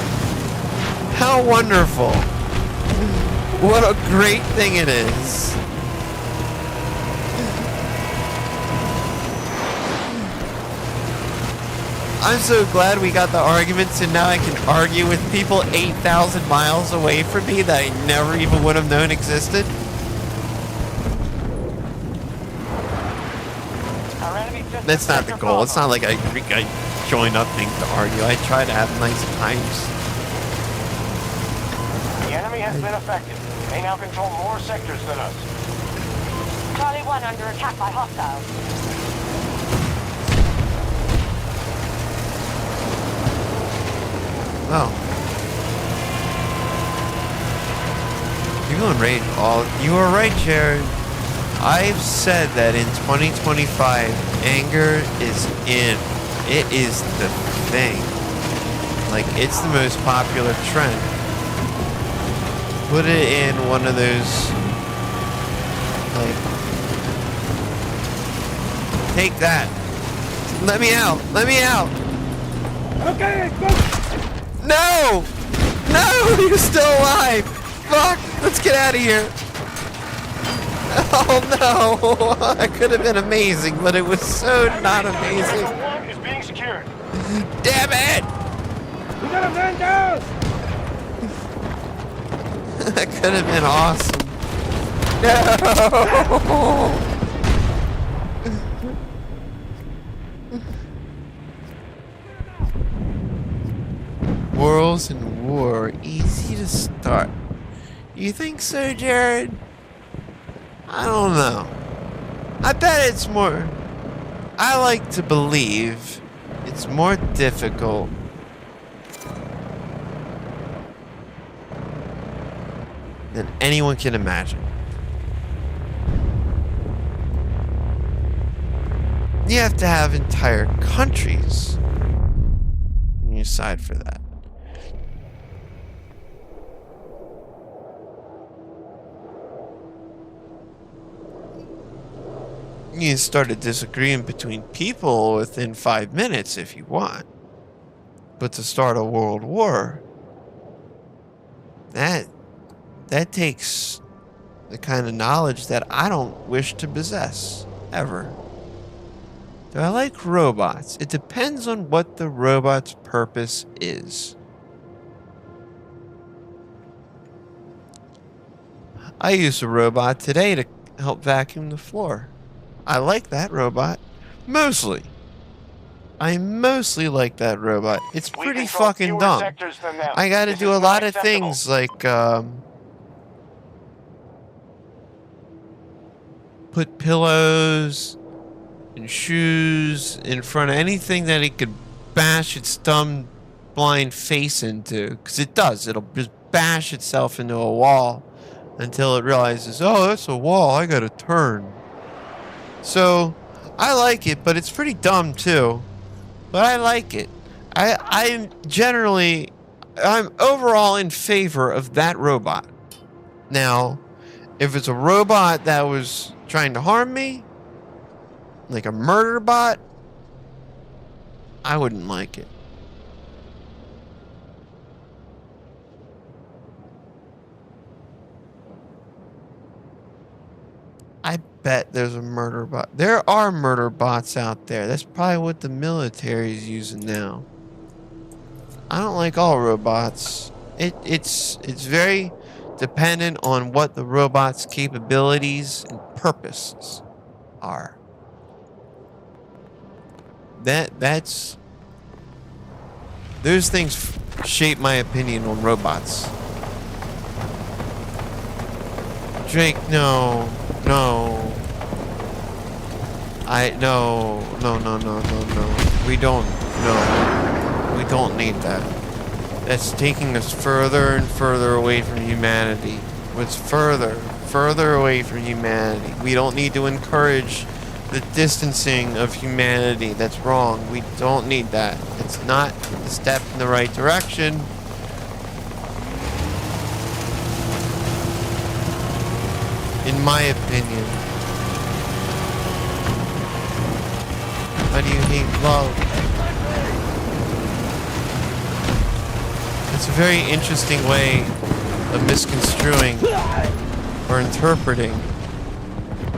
Speaker 1: How wonderful. What a great thing it is. I'm so glad we got the arguments, and now I can argue with people 8,000 miles away from me that I never even would have known existed.
Speaker 2: Our enemy just
Speaker 1: That's not the
Speaker 2: Sector
Speaker 1: goal. It's
Speaker 2: Bravo.
Speaker 1: not like I join up things to argue. I try to have nice times.
Speaker 2: The enemy has been affected. They now control more sectors than us.
Speaker 3: Charlie 1 under attack by hostiles.
Speaker 1: Oh. You're going right all. You are right, Jared. I've said that in 2025, anger is in. It is the thing. Like, it's the most popular trend. Put it in one of those, like, take that. Let me out. Let me out.
Speaker 4: Okay, go.
Speaker 1: No! No! You're still alive! Fuck! Let's get out of here! Oh no! That could have been amazing, but it was so not amazing.
Speaker 2: Sector 1 is being secured.
Speaker 1: Damn it!
Speaker 4: We got a man down.
Speaker 1: That could have been awesome. No! Worlds and war, easy to start. You think so, Jared? I don't know. I bet it's more. I like to believe it's more difficult than anyone can imagine. You have to have entire countries on your side for that. You can start a disagreement between people within 5 minutes if you want. But to start a world war, that takes the kind of knowledge that I don't wish to possess, ever. Do I like robots? It depends on what the robot's purpose is. I used a robot today to help vacuum the floor. I like that robot. Mostly. I mostly like that robot. It's
Speaker 2: We
Speaker 1: pretty
Speaker 2: control
Speaker 1: fucking
Speaker 2: fewer
Speaker 1: dumb.
Speaker 2: sectors than them.
Speaker 1: I gotta
Speaker 2: This
Speaker 1: do
Speaker 2: is
Speaker 1: a lot
Speaker 2: not
Speaker 1: of
Speaker 2: acceptable.
Speaker 1: things like, put pillows and shoes in front of anything that it could bash its dumb blind face into. Because it does. It'll just bash itself into a wall until it realizes, oh, that's a wall. I gotta turn. So, I like it, but it's pretty dumb too. But I like it. I'm overall in favor of that robot. Now, if it's a robot that was trying to harm me, like a murder bot, I wouldn't like it. I bet there's a murder bot. There are murder bots out there. That's probably what the military is using now. I don't like all robots. It's very dependent on what the robot's capabilities and purposes are. Those things shape my opinion on robots. Drake, no. No. No. We don't need that. That's taking us further and further away from humanity. It's further away from humanity. We don't need to encourage the distancing of humanity. That's wrong. We don't need that. It's not a step in the right direction. In my opinion. How do you hate love? It's a very interesting way of misconstruing or interpreting.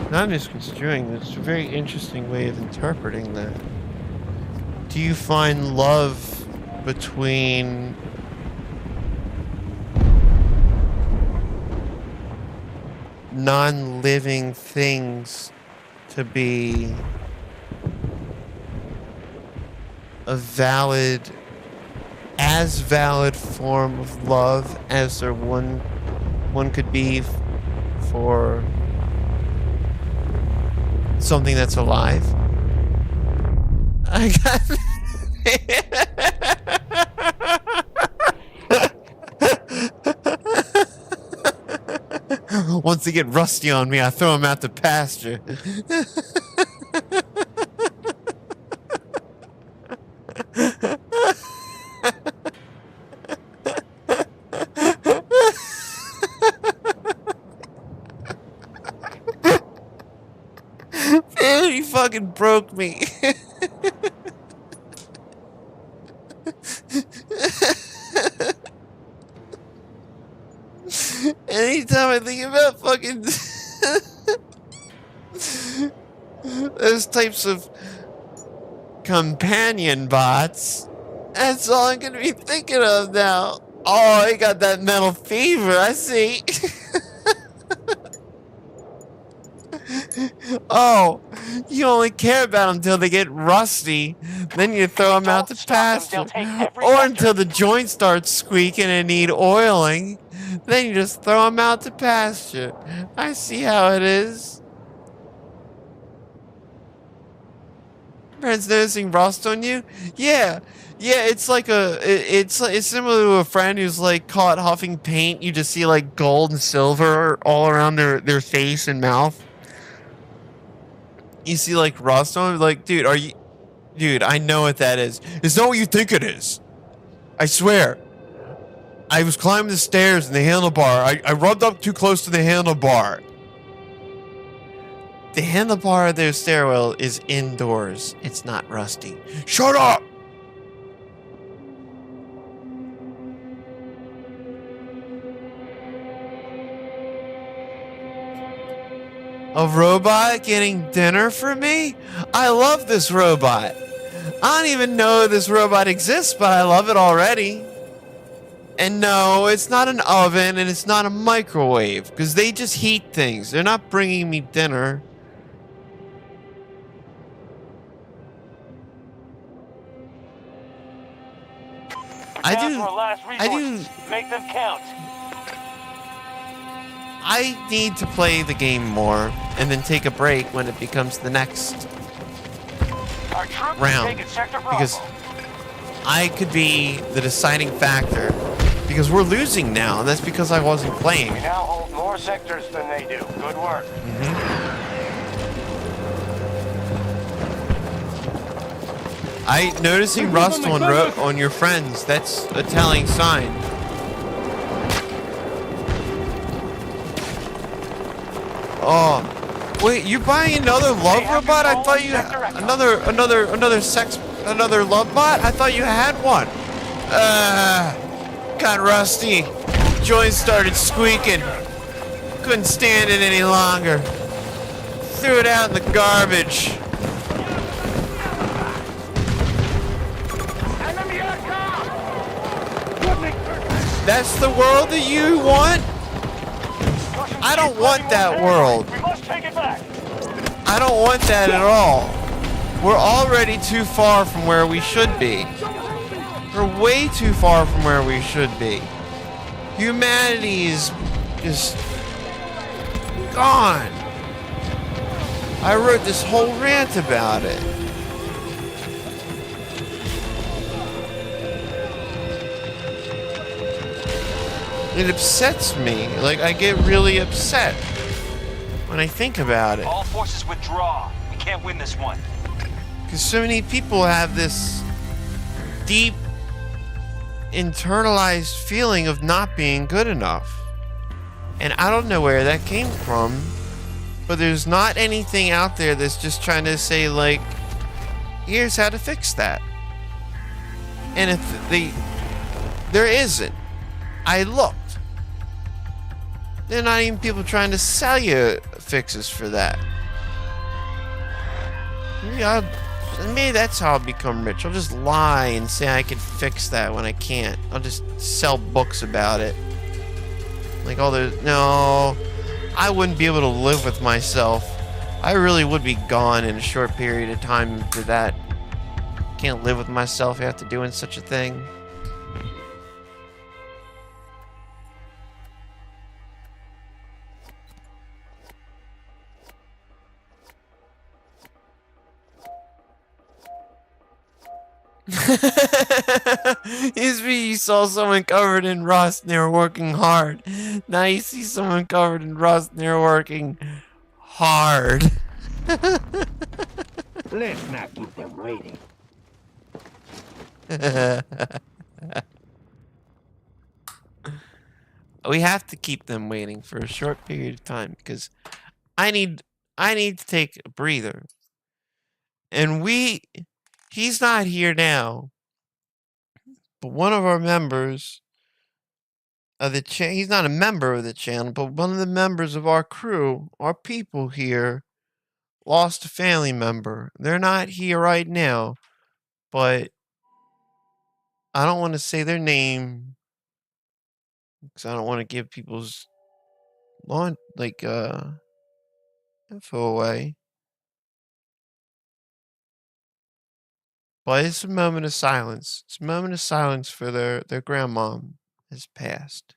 Speaker 1: Not misconstruing, it's a very interesting way of interpreting that. Do you find love between non-living things to be a as valid form of love as there one could be for something that's alive? I got once they get rusty on me, I throw them out to pasture. Man, he fucking broke me. Anytime I think about fucking those types of companion bots, that's all I'm gonna be thinking of now. Oh, he got that metal fever, I see. Oh, you only care about them until they get rusty. Then you throw them out to pasture. Or until the joints start squeaking and need oiling. Then you just throw them out to pasture. I see how it is. Friends noticing rust on you? Yeah, it's like it's similar to a friend who's like caught huffing paint. You just see like gold and silver all around their face and mouth. You see like rust on them, like, dude, I know what that is. It's not what you think it is. I swear. I was climbing the stairs and the handlebar. I rubbed up too close to the handlebar. The handlebar of their stairwell is indoors. It's not rusty. Shut up! A robot getting dinner for me? I love this robot. I don't even know this robot exists, but I love it already. And no, it's not an oven and it's not a microwave, because they just heat things. They're not bringing me dinner. I do.
Speaker 4: Make them count.
Speaker 1: I need to play the game more and then take a break when it becomes the next round, because I could be the deciding factor, because we're losing now, and that's because I wasn't playing.
Speaker 4: We now hold more sectors than they do. Good work.
Speaker 1: Noticing rust on your friends, that's a telling sign. Oh, wait! You're buying another love robot? I thought you had another love bot. I thought you had one. Got rusty. Joints started squeaking. Couldn't stand it any longer. Threw it out in the garbage. That's the world that you want? I don't want that world.
Speaker 4: We must take it back.
Speaker 1: I don't want that at all. We're already too far from where we should be. We're way too far from where we should be. Humanity is just gone. I wrote this whole rant about it. It upsets me. Like, I get really upset when I think about it.
Speaker 2: All forces withdraw. We can't win this one.
Speaker 1: Because so many people have this deep, internalized feeling of not being good enough. And I don't know where that came from, but there's not anything out there that's just trying to say, like, here's how to fix that. And if there isn't. I looked. There are not even people trying to sell you fixes for that. Maybe that's how I'll become rich. I'll just lie and say I can fix that when I can't. I'll just sell books about it. Like all the... No, I wouldn't be able to live with myself. I really would be gone in a short period of time for that. Can't live with myself after doing such a thing. Used to be you saw someone covered in rust and they were working hard. Now you see someone covered in rust and they're working hard.
Speaker 4: Let's not keep them waiting.
Speaker 1: We have to keep them waiting for a short period of time because I need to take a breather. And he's not here now. But one of our members of the channel, he's not a member of the channel, but one of the members of our crew, our people here, lost a family member. They're not here right now, but I don't want to say their name because I don't want to give people's info away. But it's a moment of silence. It's a moment of silence for their grandmom has passed.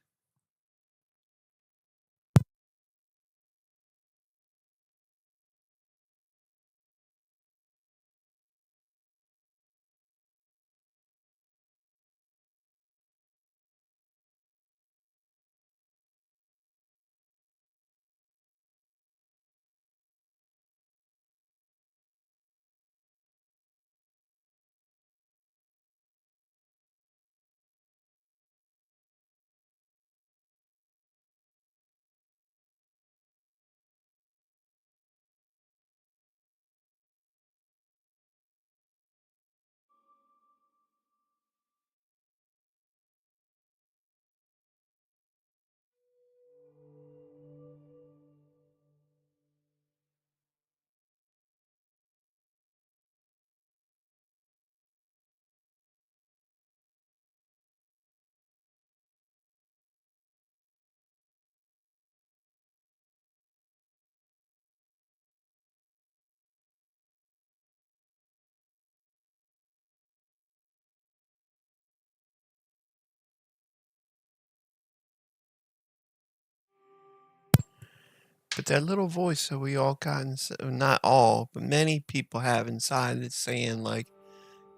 Speaker 1: But that little voice that we all got, not all, but many people have inside it's saying, like,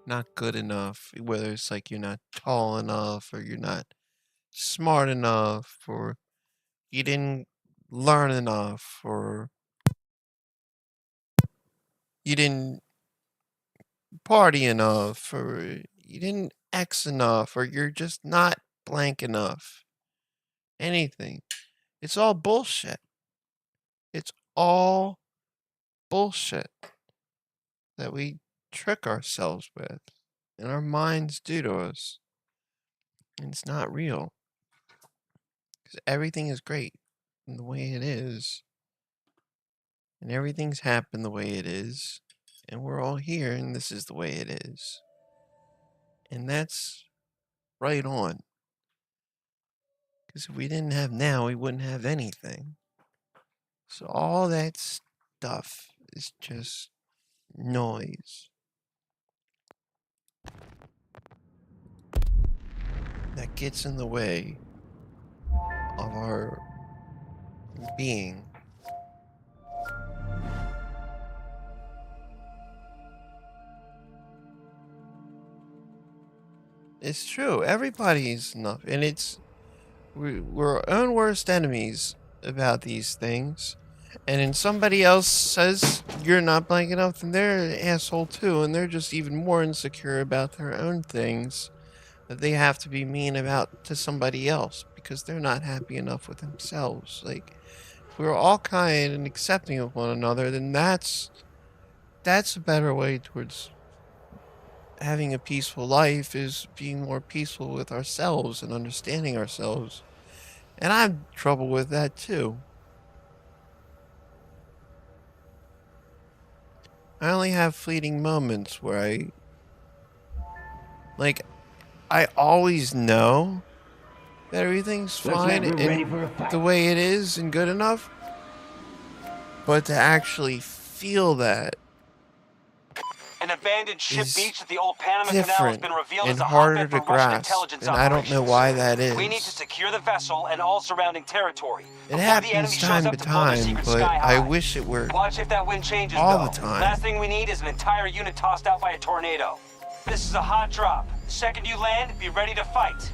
Speaker 1: not good enough. Whether it's like you're not tall enough, or you're not smart enough, or you didn't learn enough, or you didn't party enough, or you didn't X enough, or you're just not blank enough. Anything. It's all bullshit. It's all bullshit that we trick ourselves with and our minds do to us. And it's not real. Because everything is great in the way it is. And everything's happened the way it is. And we're all here and this is the way it is. And that's right on. Because if we didn't have now, we wouldn't have anything. So all that stuff is just noise. That gets in the way of our being. It's true. Everybody's enough, and we're our own worst enemies about these things. And then somebody else says you're not blank enough, and they're an asshole too, and they're just even more insecure about their own things that they have to be mean about to somebody else because they're not happy enough with themselves. Like, if we're all kind and accepting of one another, then that's a better way towards having a peaceful life, is being more peaceful with ourselves and understanding ourselves. And I have trouble with that too. I only have fleeting moments where I always know that everything's fine and the way it is and good enough. But to actually feel that
Speaker 2: An abandoned ship
Speaker 1: is
Speaker 2: beach at the old Panama Canal has
Speaker 1: different
Speaker 2: been revealed
Speaker 1: and
Speaker 2: as a
Speaker 1: harder
Speaker 2: hotbed
Speaker 1: to
Speaker 2: for Russian
Speaker 1: grasp,
Speaker 2: intelligence
Speaker 1: and I don't know
Speaker 2: operations.
Speaker 1: why that is.
Speaker 2: We need to secure the vessel and all surrounding territory
Speaker 1: It
Speaker 2: before the enemy
Speaker 1: happens
Speaker 2: shows
Speaker 1: time
Speaker 2: up
Speaker 1: to
Speaker 2: to blow their
Speaker 1: time,
Speaker 2: secret
Speaker 1: but
Speaker 2: sky
Speaker 1: I
Speaker 2: high.
Speaker 1: wish it were
Speaker 2: Watch if that wind changes,
Speaker 1: all
Speaker 2: though.
Speaker 1: the time.
Speaker 2: Last thing we need is an entire unit tossed out by a tornado. This is a hot drop. The second you land, be ready to fight.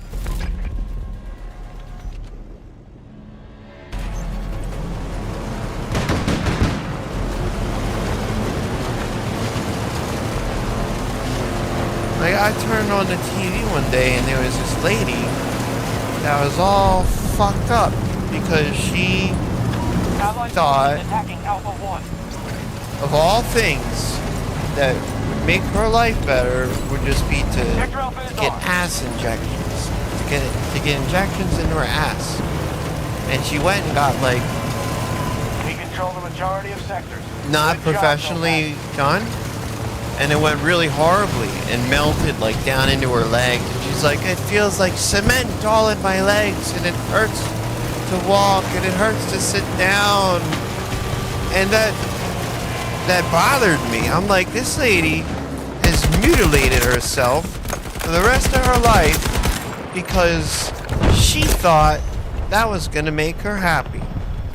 Speaker 1: Like, I turned on the TV one day and there was this lady that was all fucked up because she thought
Speaker 3: attacking Alpha 1.
Speaker 1: of all things that would make her life better would just be to get ass injections, to get injections into her ass. And she went and got, like,
Speaker 4: We control the majority of sectors.
Speaker 1: not
Speaker 4: Good job,
Speaker 1: professionally done, and it went really horribly and melted like down into her legs. And she's like, it feels like cement all in my legs, and it hurts to walk, and it hurts to sit down, and that bothered me. I'm like, this lady has mutilated herself for the rest of her life because she thought that was gonna make her happy.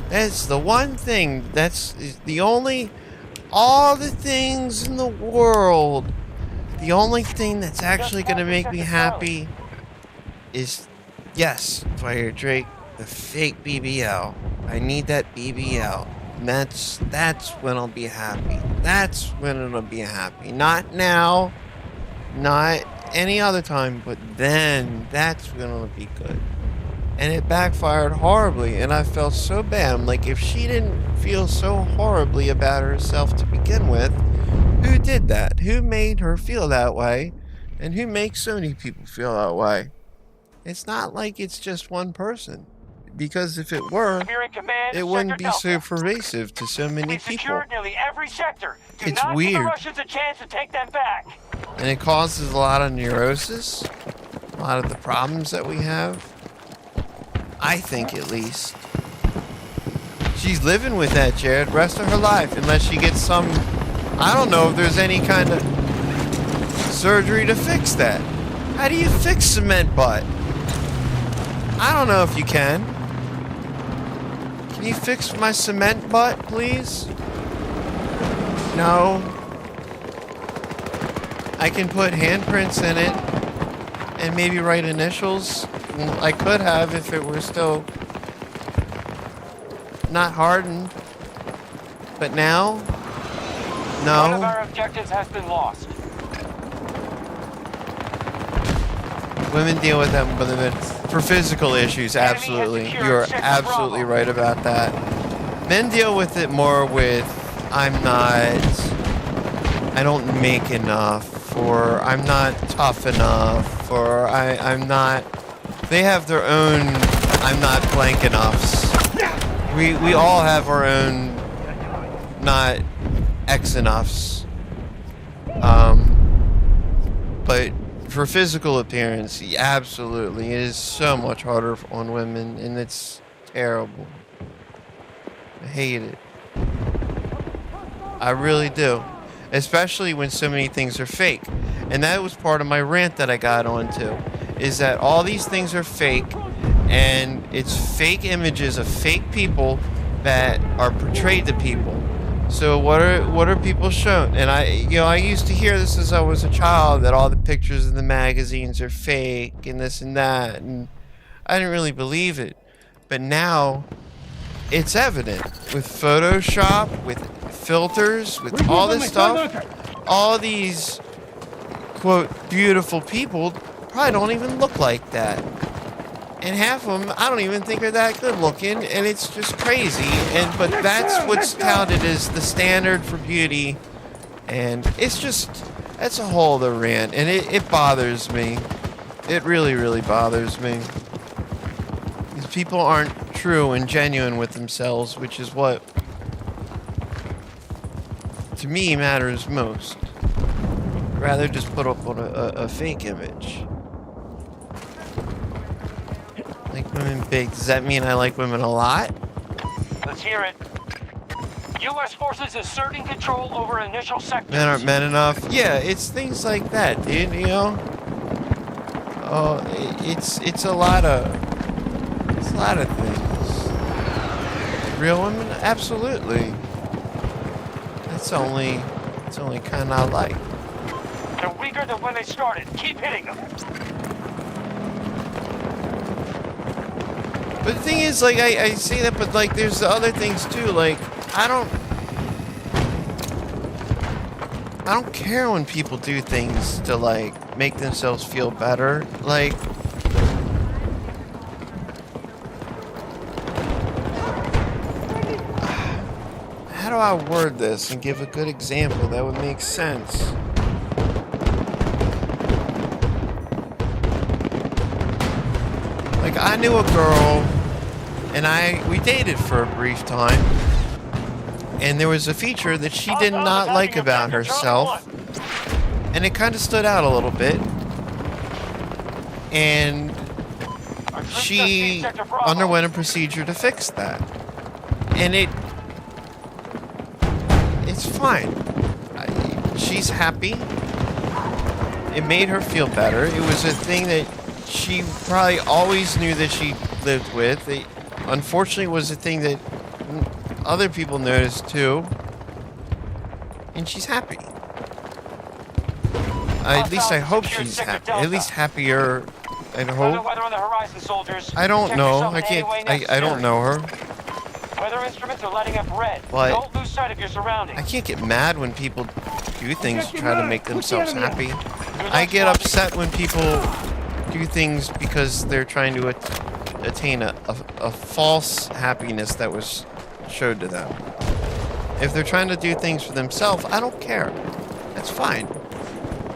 Speaker 1: That's the one thing. That's the only. All the things in the world, the only thing that's actually going to make me happy is, yes, Fire Drake, the fake BBL. I need that BBL. And that's when I'll be happy. That's when it'll be happy. Not now, not any other time, but then that's when it'll be good. And it backfired horribly, and I felt so bad. I'm like, if she didn't feel so horribly about herself to begin with, who did that? Who made her feel that way? And who makes so many people feel that way? It's not like it's just one person. Because if it were, it wouldn't be so pervasive to so many
Speaker 3: We've
Speaker 1: people.
Speaker 3: secured nearly every sector. Do
Speaker 1: It's
Speaker 3: not give
Speaker 1: weird.
Speaker 3: the Russians a chance to take them back.
Speaker 1: And it causes a lot of neurosis, a lot of the problems that we have. I think, at least. She's living with that, Jared, rest of her life, unless she gets some... I don't know if there's any kind of surgery to fix that. How do you fix cement butt? I don't know if you can. Can you fix my cement butt, please? No. I can put handprints in it and maybe write initials. I could have if it were still not hardened. But now? No.
Speaker 3: One of our objectives has been lost.
Speaker 1: Women deal with them for physical issues, absolutely. You're absolutely right about that. Men deal with it more with, I don't make enough, or I'm not tough enough, or I'm not... They have their own I'm not blank enoughs. We all have our own not X enoughs. But for physical appearance, absolutely. It is so much harder on women, and it's terrible. I hate it. I really do. Especially when so many things are fake. And that was part of my rant that I got onto, is that all these things are fake, and it's fake images of fake people that are portrayed to people. So what are people shown? And I used to hear this as I was a child, that all the pictures in the magazines are fake and this and that, and I didn't really believe it. But now it's evident with Photoshop, with filters, with all this stuff. All these quote beautiful people probably don't even look like that. And half of them, I don't even think are that good looking, and it's just crazy. But that's what's touted as the standard for beauty, and that's a whole other rant, and it bothers me. It really, really bothers me. These people aren't true and genuine with themselves, which is what, to me, matters most. I'd rather just put up on a fake image. Like women big. Does that mean I like women a lot?
Speaker 2: Let's hear it. U.S. forces asserting control over initial sectors.
Speaker 1: Men aren't men enough. Yeah, it's things like that, dude. You know. Oh, it's a lot of things. Real women, absolutely. It's only kind I like.
Speaker 2: They're weaker than when they started. Keep hitting them.
Speaker 1: But the thing is, like, I say that, but, like, there's the other things, too. Like, I don't care when people do things to, like, make themselves feel better. Like, how do I word this and give a good example that would make sense? Like, I knew a girl, and we dated for a brief time, and there was a feature that she did not like about herself, and it kind of stood out a little bit, and she underwent a procedure to fix that, and it's fine. She's happy. It made her feel better. It was a thing that she probably always knew that she lived with. It, unfortunately, was a thing that other people noticed too. And she's happy. At least I hope she's happy. At least happier, I hope. I don't know. I can't. I don't know her.
Speaker 2: Weather instruments are lighting up red.
Speaker 1: But
Speaker 2: don't lose sight of your surroundings.
Speaker 1: I can't get mad when people do things to try to make themselves happy. I get upset when people do things because they're trying to attain a false happiness that was showed to them. If they're trying to do things for themselves, I don't care. That's fine.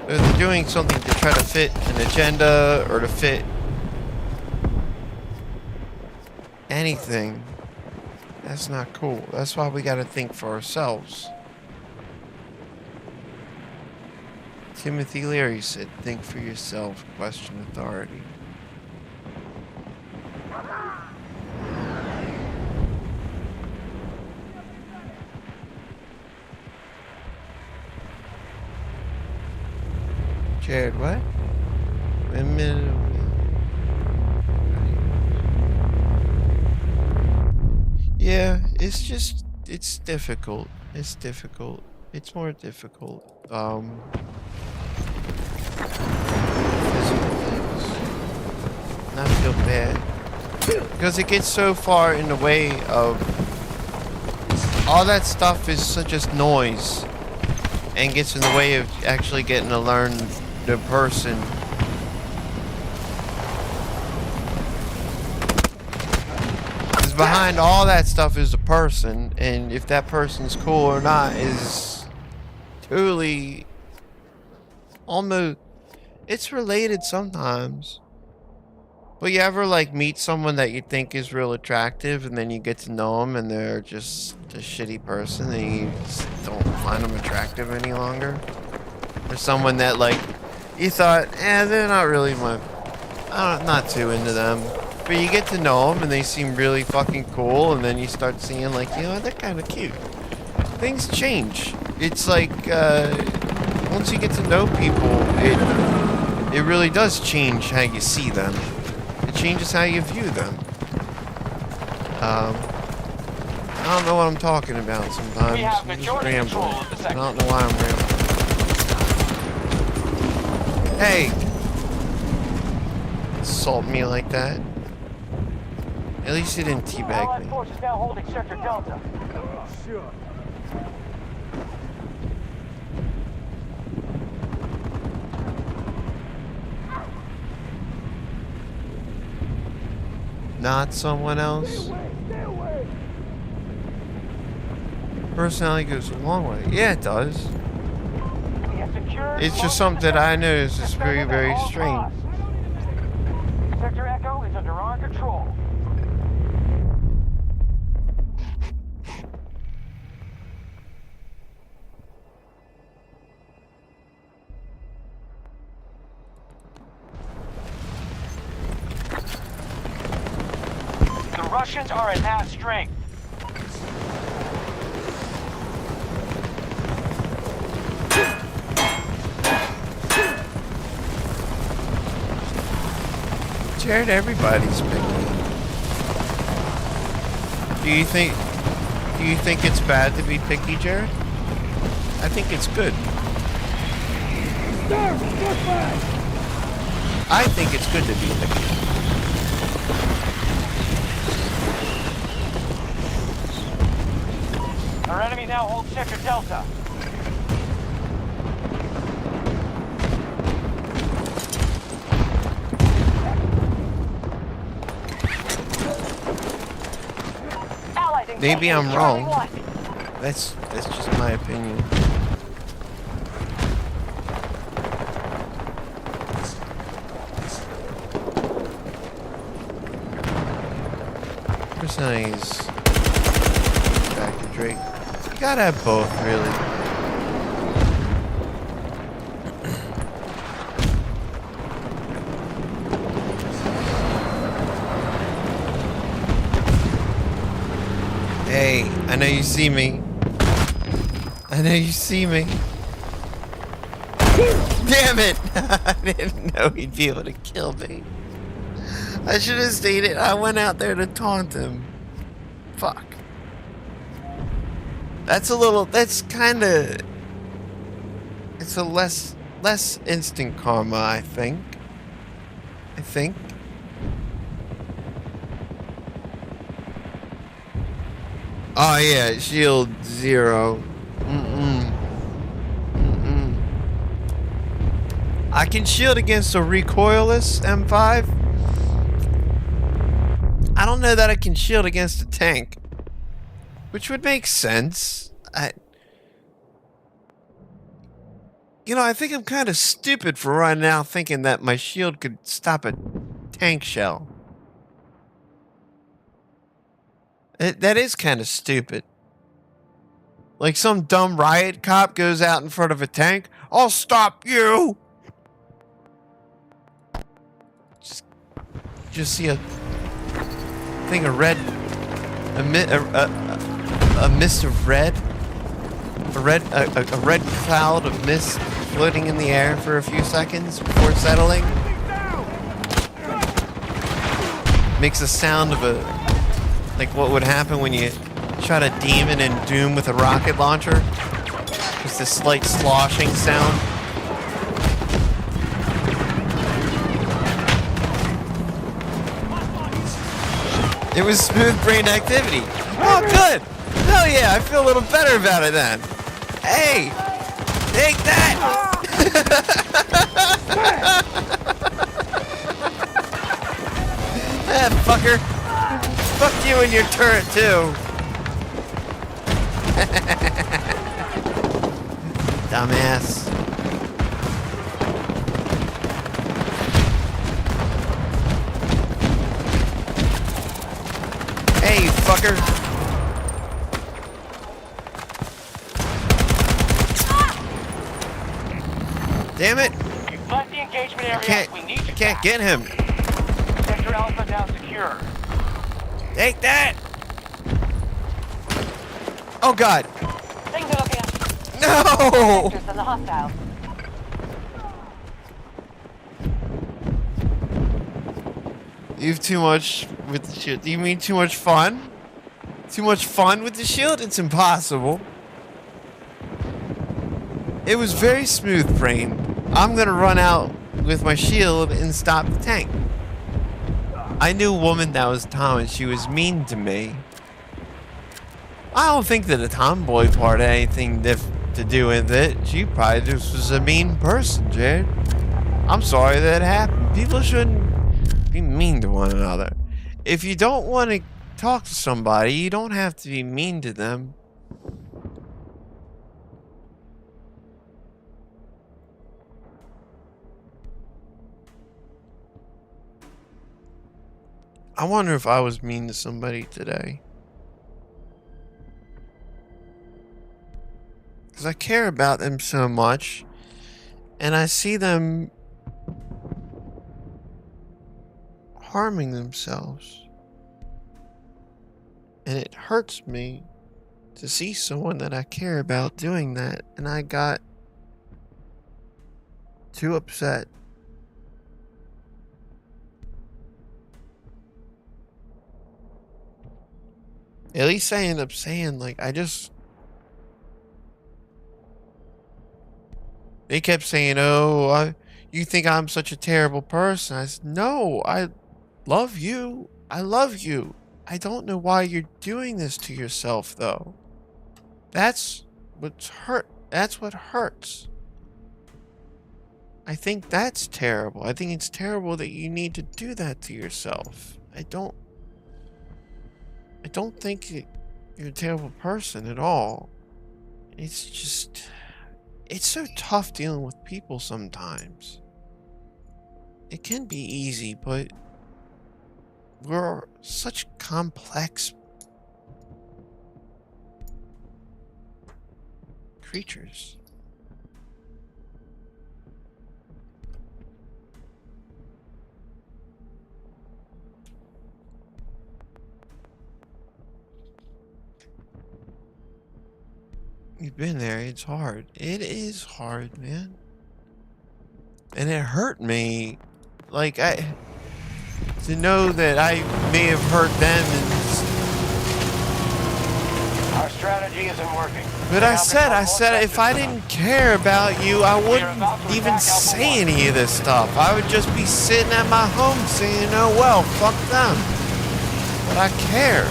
Speaker 1: If they're doing something to try to fit an agenda or to fit anything, that's not cool. That's why we gotta think for ourselves. Timothy Leary said, think for yourself, question authority. Jared, what? Women. Yeah, it's difficult. It's difficult. It's more difficult. Physical things. Not feel bad. Because it gets so far in the way of all that stuff is just noise and gets in the way of actually getting to learn the person. Because behind all that stuff is a person, and if that person's cool or not is truly almost, it's related sometimes. But you ever like meet someone that you think is real attractive and then you get to know them and they're just a shitty person and you just don't find them attractive any longer? Or someone that like you thought, they're not really my... I'm not too into them. But you get to know them, and they seem really fucking cool, and then you start seeing, like, you know, they're kind of cute. Things change. It's like, once you get to know people, it really does change how you see them. It changes how you view them. I don't know what I'm talking about sometimes.
Speaker 2: We have
Speaker 1: I'm just
Speaker 2: majority control
Speaker 1: rambling.
Speaker 2: of the
Speaker 1: I
Speaker 2: sector.
Speaker 1: don't know why I'm rambling. Hey! Insult me like that. At least you didn't teabag
Speaker 3: Allied
Speaker 1: me.
Speaker 3: forces now holding Sector Delta.
Speaker 1: Not someone else. Personality goes a long way. Yeah, it does.
Speaker 3: We have secured
Speaker 1: It's just
Speaker 3: most
Speaker 1: something
Speaker 3: of the
Speaker 1: that I
Speaker 3: sector.
Speaker 1: noticed is very,
Speaker 3: Defend it
Speaker 1: very
Speaker 3: at all
Speaker 1: strange.
Speaker 3: costs. Sector Echo is under our control.
Speaker 2: The Russians are at half strength.
Speaker 1: Jared, everybody's picky. Do you think it's bad to be picky, Jared? I think it's good. I think it's good to be picky.
Speaker 2: Our enemy now holds Sector Delta.
Speaker 3: Allies engaged
Speaker 1: Maybe I'm
Speaker 3: with
Speaker 1: wrong.
Speaker 3: Charlie 1.
Speaker 1: That's just my opinion. Personalities. Back to Drake. You gotta have both, really. Hey, I know you see me. I know you see me. Damn it! I didn't know he'd be able to kill me. I should have stayed it. I went out there to taunt him. Fuck. That's kinda... It's a less instant karma, I think. Oh yeah, shield 0. I can shield against a recoilless M5. I don't know that I can shield against a tank. Which would make sense. I think I'm kind of stupid for right now thinking that my shield could stop a tank shell. That is kind of stupid. Like some dumb riot cop goes out in front of a tank. I'll stop you! Just see a thing of red, a mist of red, a red cloud of mist floating in the air for a few seconds before settling. Makes a sound of like what would happen when you shot a demon in Doom with a rocket launcher. Just this slight sloshing sound. It was smooth brain activity. Oh, good. Hell yeah, I feel a little better about it then. Hey, take that. Fucker. Fuck you and your turret too. Dumbass. Hey, you fucker. Damn it.
Speaker 2: We've let
Speaker 4: engagement area. We need
Speaker 1: I can't get him.
Speaker 4: Sector Alpha now secure.
Speaker 1: Take that! Oh God!
Speaker 3: Things are looking up.
Speaker 1: No!
Speaker 3: Sectors than the hostiles.
Speaker 1: You have too much with the shield. You mean too much fun? Too much fun with the shield? It's impossible. It was very smooth, Brain. I'm gonna run out with my shield and stop the tank. I knew a woman that was Tom and she was mean to me. I don't think that the tomboy part had anything to do with it. She probably just was a mean person, Jared. I'm sorry that happened. People shouldn't be mean to one another. If you don't want to talk to somebody, you don't have to be mean to them. I wonder if I was mean to somebody today. Because I care about them so much. And I see them harming themselves. And it hurts me to see someone that I care about doing that. And I got too upset. At least I end up saying, like, they kept saying, oh, you think I'm such a terrible person. I said, no, I love you. I love you. I don't know why you're doing this to yourself, though. That's what's hurt. That's what hurts. I think that's terrible. I think it's terrible that you need to do that to yourself. I don't think you're a terrible person at all. It's just, it's so tough dealing with people sometimes. It can be easy, but we're such complex creatures. You've been there. It's hard. It is hard, man. And it hurt me. Like, to know that I may have hurt them and...
Speaker 4: Our strategy isn't working.
Speaker 1: But I said if I didn't care about you, I wouldn't even say any of this stuff. I would just be sitting at my home saying, oh well, fuck them. But I care.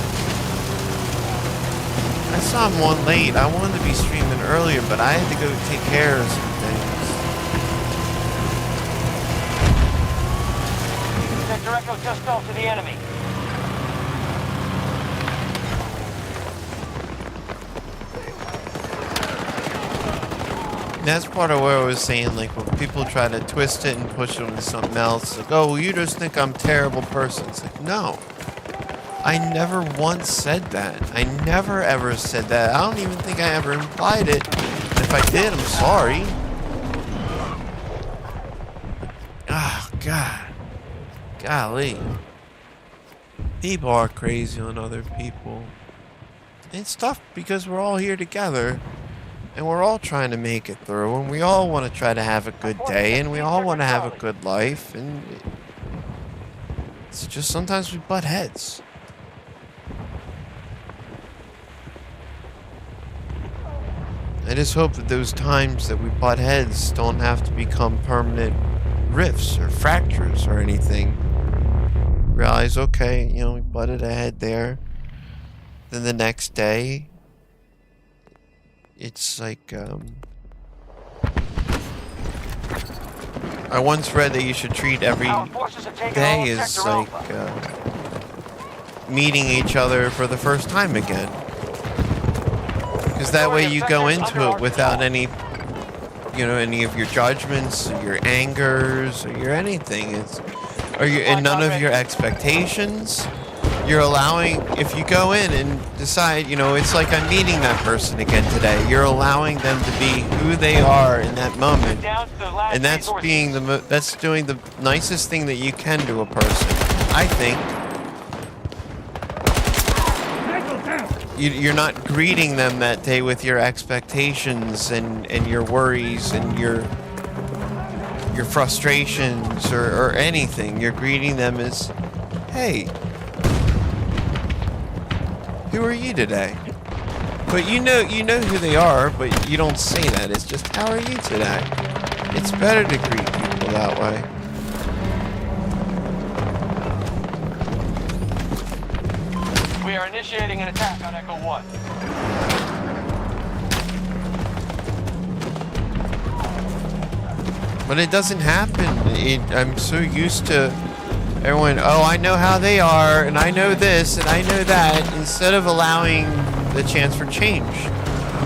Speaker 1: I saw him one late. I wanted to be streaming earlier, but I had to go take care of some things.
Speaker 4: Sector Echo just fell to the enemy.
Speaker 1: And that's part of what I was saying, like when people try to twist it and push it into something else, like, oh, well, you just think I'm a terrible person. It's like, no. I never once said that. I never ever said that. I don't even think I ever implied it. If I did, I'm sorry. Oh, God. Golly. People are crazy on other people. It's tough because we're all here together. And we're all trying to make it through. And we all want to try to have a good day. And we all want to have a good life. And it's just sometimes we butt heads. I just hope that those times that we butt heads don't have to become permanent rifts or fractures or anything. Realize, okay, you know, we butted a head there. Then the next day, it's like, I once read that you should treat every day as like meeting each other for the first time again. Because that way you go into it without any, you know, any of your judgments, or your angers, or your anything. And none of your expectations. you're allowing, if you go in and decide, you know, it's like I'm meeting that person again today. You're allowing them to be who they are in that moment. And that's being that's doing the nicest thing that you can to a person, I think. You're not greeting them that day with your expectations and your worries and your frustrations or anything. You're greeting them as, hey, who are you today? But you know who they are, but you don't say that. It's just, how are you today? It's better to greet people that way.
Speaker 4: We are initiating an attack on Echo 1.
Speaker 1: But it doesn't happen. I'm so used to everyone, oh, I know how they are, and I know this, and I know that, instead of allowing the chance for change.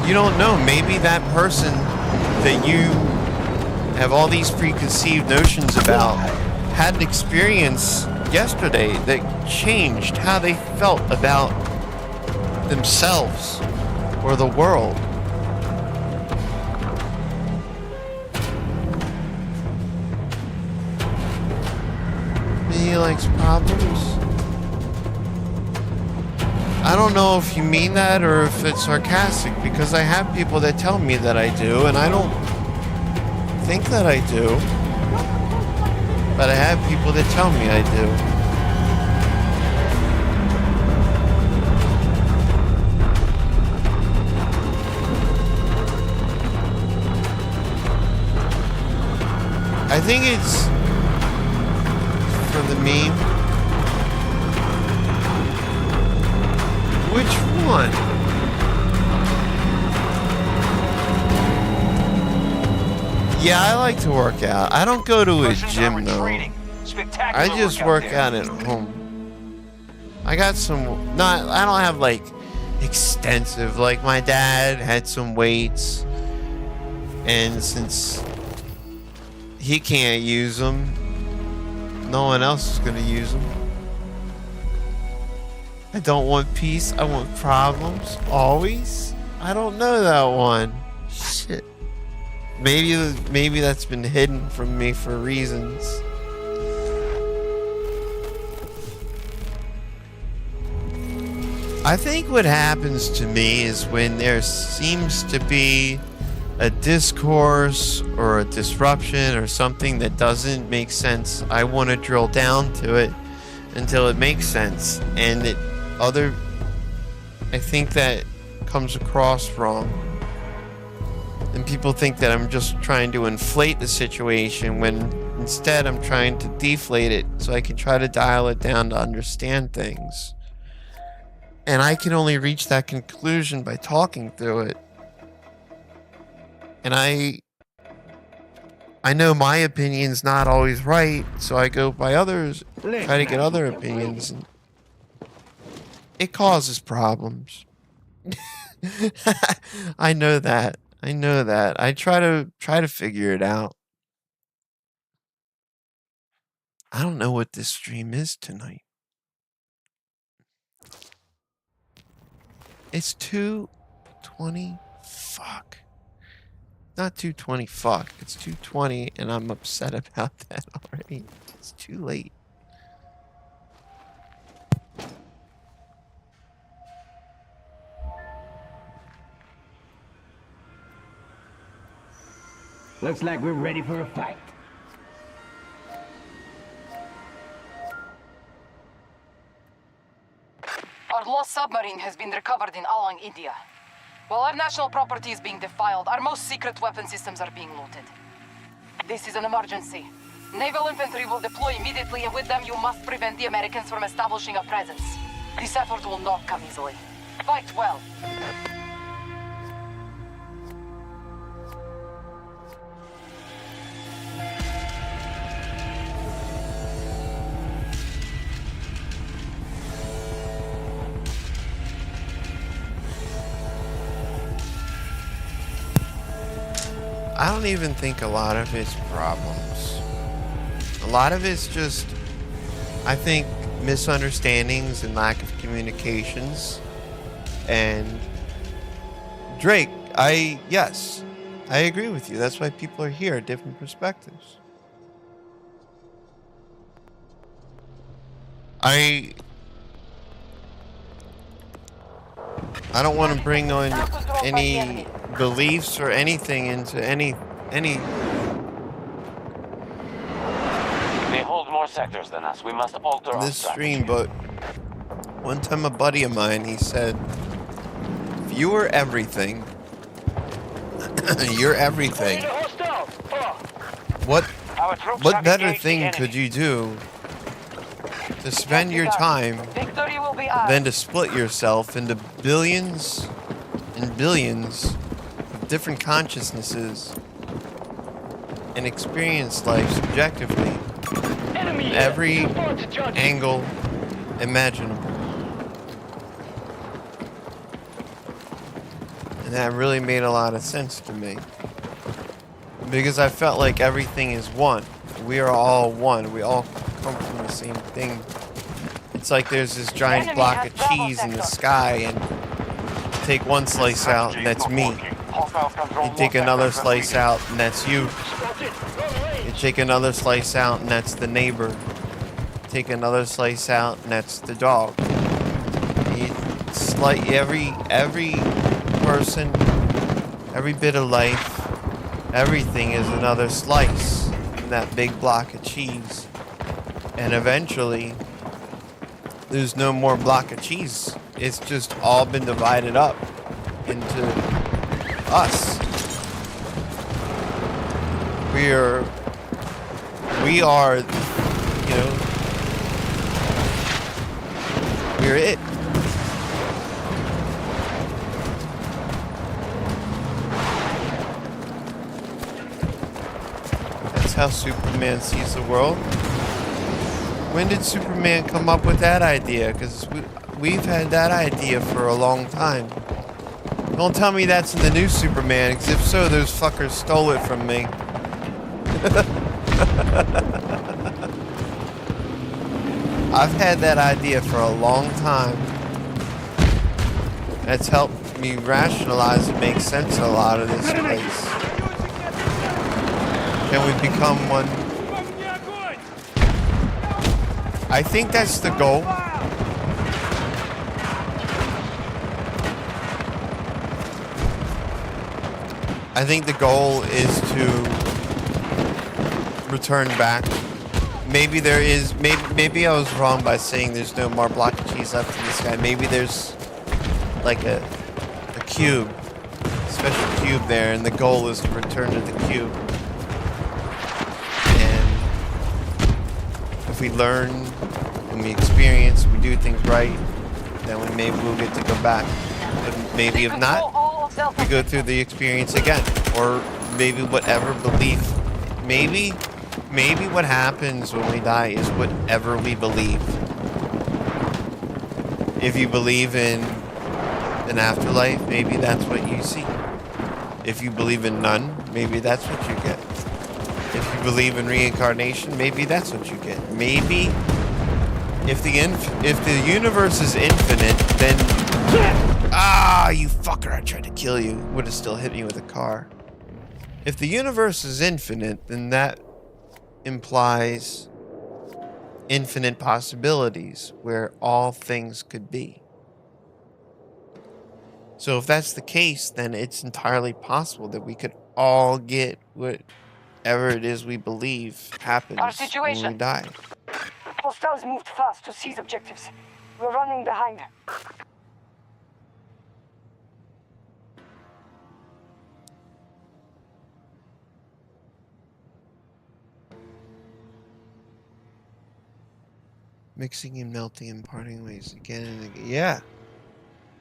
Speaker 1: You don't know. Maybe that person that you have all these preconceived notions about had an experience yesterday that changed how they felt about themselves or the world. He likes problems. I don't know if you mean that or if it's sarcastic, because I have people that tell me that I do, and I don't think that I do. But I have people that tell me I do. I think it's for the meme. Which one? Yeah, I like to work out. I don't go to a gym though. I just work out at home. I got some, I don't have like extensive, like my dad had some weights, and since he can't use them, no one else is gonna use them. I don't want peace, I want problems, always. I don't know that one. Shit. Maybe that's been hidden from me for reasons. I think what happens to me is when there seems to be a discourse or a disruption or something that doesn't make sense, I want to drill down to it until it makes sense. And I think that comes across wrong. And people think that I'm just trying to inflate the situation when instead I'm trying to deflate it so I can try to dial it down to understand things. And I can only reach that conclusion by talking through it. And I know my opinion's not always right, so I go by others, try to get other opinions. And it causes problems. I know that. I know that. I try to figure it out. I don't know what this stream is tonight. It's 2:20. Fuck. Not 2:20. Fuck. It's 2:20, and I'm upset about that already. It's too late.
Speaker 5: Looks like we're ready for a fight.
Speaker 3: Our lost submarine has been recovered in Along, India. While our national property is being defiled, our most secret weapon systems are being looted. This is an emergency. Naval infantry will deploy immediately, and with them you must prevent the Americans from establishing a presence. This effort will not come easily. Fight well.
Speaker 1: I don't even think a lot of it's problems. A lot of it's just, I think misunderstandings and lack of communications. And Drake, yes, I agree with you. That's why people are here, different perspectives. I don't want to bring on any beliefs or anything into any
Speaker 4: They hold more sectors than us. We must alter our
Speaker 1: this
Speaker 4: strategy.
Speaker 1: stream, but one time a buddy of mine, he said, if you were everything, you're everything. What
Speaker 4: Our troops
Speaker 1: what
Speaker 4: have
Speaker 1: better
Speaker 4: engaged the
Speaker 1: thing
Speaker 4: enemy.
Speaker 1: could you do to spend your time
Speaker 3: Victory will be ours.
Speaker 1: than to split yourself into billions and billions of different consciousnesses and experience life subjectively from every angle imaginable? And that really made a lot of sense to me. Because I felt like everything is one. We are all one. We all come from the same thing. It's like there's this giant block of cheese in the sky, and you take one slice out, and that's me. You take another slice out, and that's you. You take another slice out, and that's the neighbor. You take another slice out, and that's the dog. It's like every person, every bit of life, everything is another slice in that big block of cheese. And eventually, there's no more block of cheese. It's just all been divided up into us. We are, you know, we're it. That's how Superman sees the world. When did Superman come up with that idea? Because we've had that idea for a long time. Don't tell me that's in the new Superman, because if so, those fuckers stole it from me. I've had that idea for a long time. That's helped me rationalize and make sense of a lot of this place. Can we become one? I think that's the goal. I think the goal is to return back. Maybe there is, maybe I was wrong by saying there's no more block of cheese left in the sky. Maybe there's like a cube, a special cube there, and the goal is to return to the cube. And if we learn and we experience, we do things right, then maybe we'll get to go back. And maybe if not, we go through the experience again. Or maybe whatever belief, maybe what happens when we die is whatever we believe. If you believe in an afterlife, maybe that's what you see. If you believe in none, maybe that's what you get. If you believe in reincarnation, maybe that's what you get. Maybe if the universe is infinite, then you fucker! I tried to kill you. Would have still hit me with a car. If the universe is infinite, then that implies infinite possibilities where all things could be. So if that's the case, then it's entirely possible that we could all get whatever it is we believe happens when we die.
Speaker 6: Hostiles moved fast to seize objectives. We're running behind.
Speaker 1: Mixing and melting and parting ways again and again. Yeah,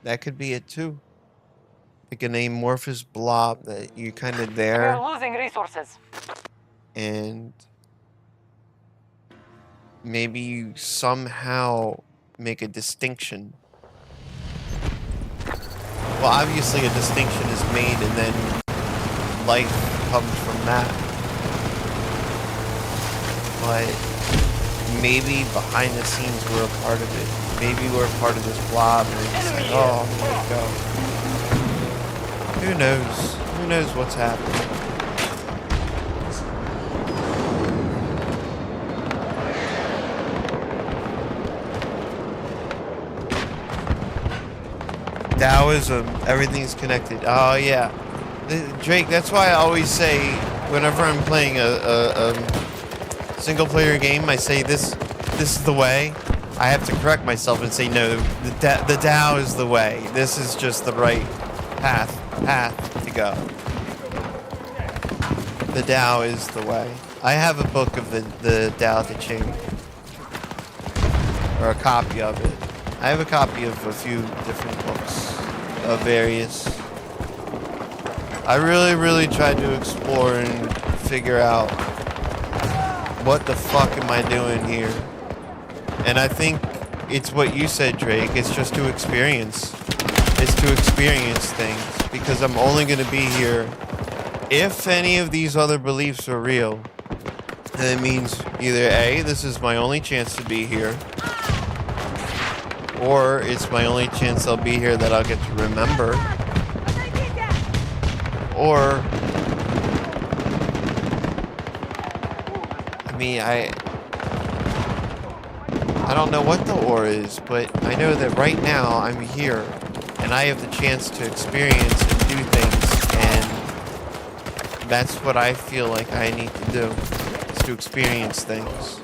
Speaker 1: that could be it too. Like an amorphous blob that you kind of there.
Speaker 3: We're losing resources.
Speaker 1: And maybe you somehow make a distinction. Well, obviously a distinction is made and then life comes from that. But maybe behind the scenes we're a part of it. Maybe we're a part of this blob and it's like, oh, here we go. Who knows? Who knows what's happening? Taoism, everything's connected. Oh yeah, Drake. That's why I always say, whenever I'm playing a single-player game, I say this is the way. I have to correct myself and say no. The Tao is the way. This is just the right path to go. The Tao is the way. I have a book of the Tao Te Ching, or a copy of it. I have a copy of a few different books of various. I really tried to explore and figure out what the fuck am I doing here. And I think it's what you said, Drake. It's just to experience. It's to experience things. Because I'm only going to be here if any of these other beliefs are real. And it means either A, this is my only chance to be here, or it's my only chance I'll be here that I'll get to remember. Or, I mean, I don't know what the or is, but I know that right now I'm here and I have the chance to experience and do things, and that's what I feel like I need to do, is to experience things.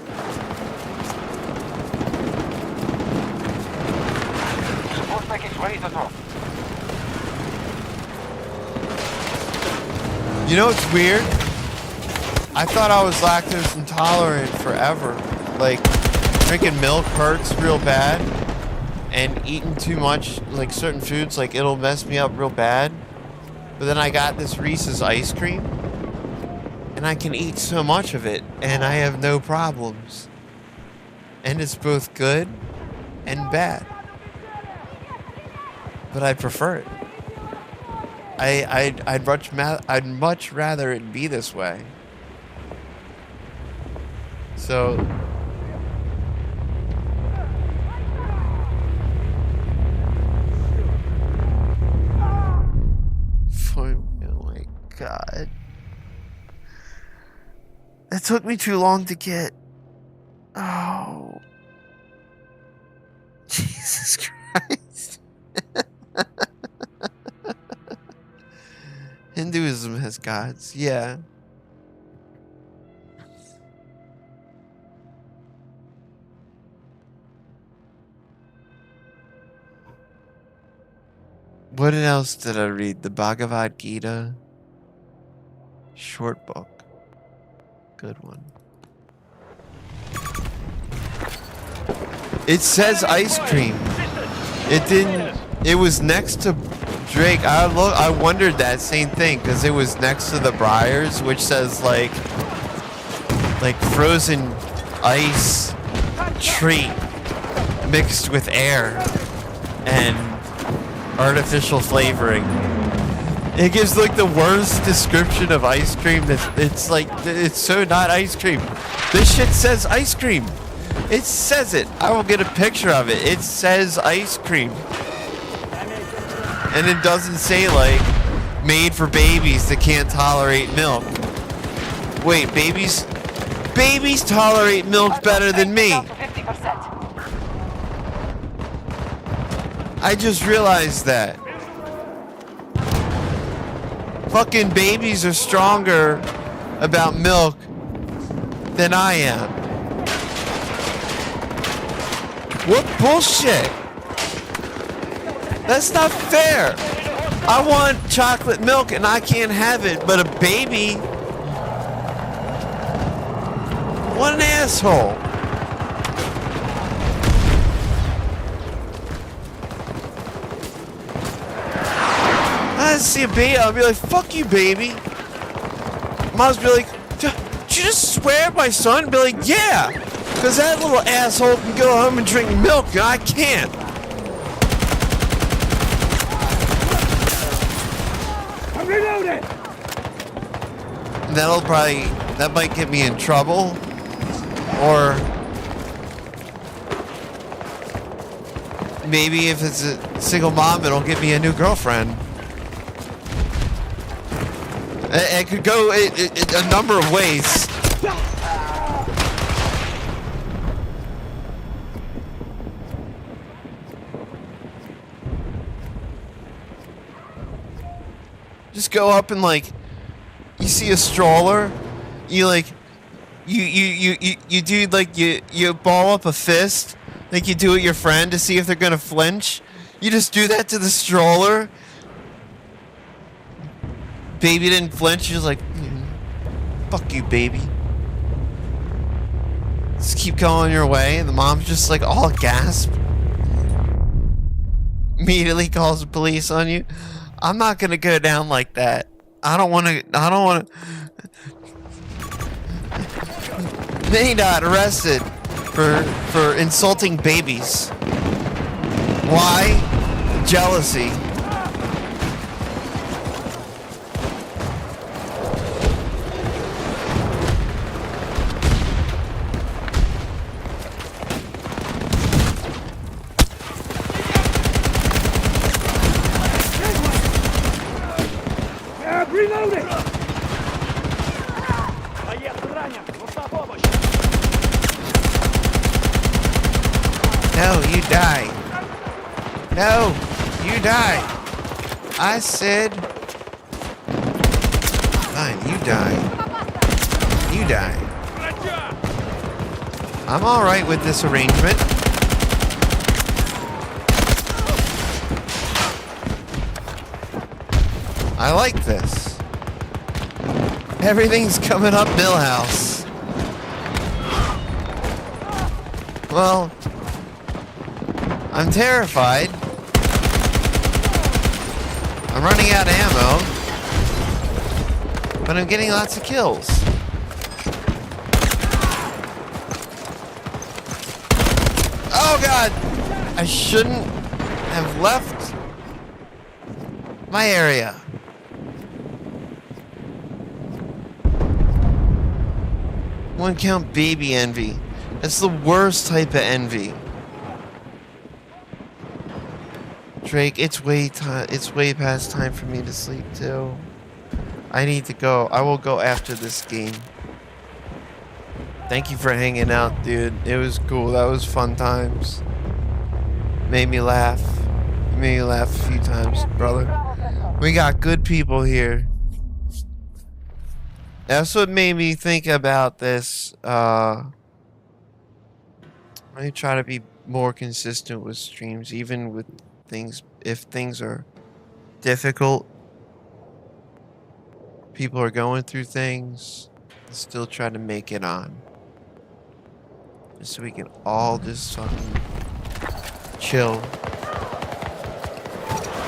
Speaker 2: Support package ready to drop.
Speaker 1: You know what's weird? I thought I was lactose intolerant forever. Like, drinking milk hurts real bad, and eating too much, like certain foods, like it'll mess me up real bad. But then I got this Reese's ice cream, and I can eat so much of it, and I have no problems. And it's both good and bad. But I prefer it. I'd much rather it be this way. So oh my god. That took me too long to get. Oh. Jesus Christ. Hinduism has gods, yeah. What else did I read? The Bhagavad Gita. Short book. Good one. It says ice cream. It didn't. It was next to Drake. I wondered that same thing because it was next to the Briars, which says like frozen ice treat mixed with air and artificial flavoring. It gives like the worst description of ice cream. It's like, it's so not ice cream. This shit says ice cream. It says it. I will get a picture of it. It says ice cream. And it doesn't say like made for babies that can't tolerate milk. Wait, babies tolerate milk better than me. I just realized that. Fucking babies are stronger about milk than I am. What bullshit? That's not fair. I want chocolate milk and I can't have it, but a baby? What an asshole. I see a baby, I'll be like, fuck you, baby. Mom's be like, did you just swear at my son? Be like, yeah, because that little asshole can go home and drink milk and I can't.
Speaker 5: I'm reloading.
Speaker 1: That might get me in trouble, or maybe if it's a single mom, it'll get me a new girlfriend. It could go a number of ways. Just go up and like, you see a stroller, you like, you do like you ball up a fist, like you do with your friend to see if they're gonna flinch. You just do that to the stroller. Baby didn't flinch. You're just like, fuck you, baby. Just keep going your way, and the mom's just like all gasp. Immediately calls the police on you. I'm not gonna go down like that. I don't wanna. They got arrested for insulting babies. Why? Jealousy.
Speaker 5: Reloading!
Speaker 1: No, you die. No, you die. I said... Fine, you die. You die. I'm alright with this arrangement. I like this. Everything's coming up Millhouse. Well, I'm terrified. I'm running out of ammo. But I'm getting lots of kills. Oh god! I shouldn't have left my area. One count baby envy. That's the worst type of envy. Drake, it's way past time for me to sleep too. I need to go. I will go after this game. Thank you for hanging out, dude. It was cool. That was fun times. Made me laugh. Made me laugh a few times, brother. We got good people here. That's what made me think about this. Let me try to be more consistent with streams, even with things. If things are difficult, people are going through things, still try to make it on. Just so we can all just fucking chill.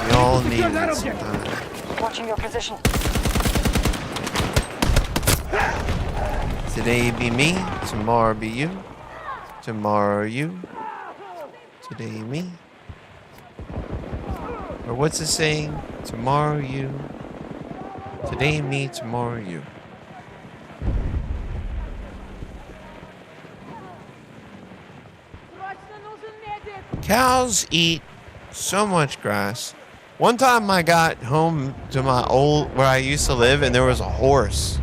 Speaker 1: We all need it sometimes.
Speaker 6: Watching your position.
Speaker 1: Today be me, tomorrow be you. Tomorrow you. Today me. Or what's the saying? Tomorrow you. Today me, tomorrow you. Cows eat so much grass. One time I got home to my where I used to live, and there was a horse.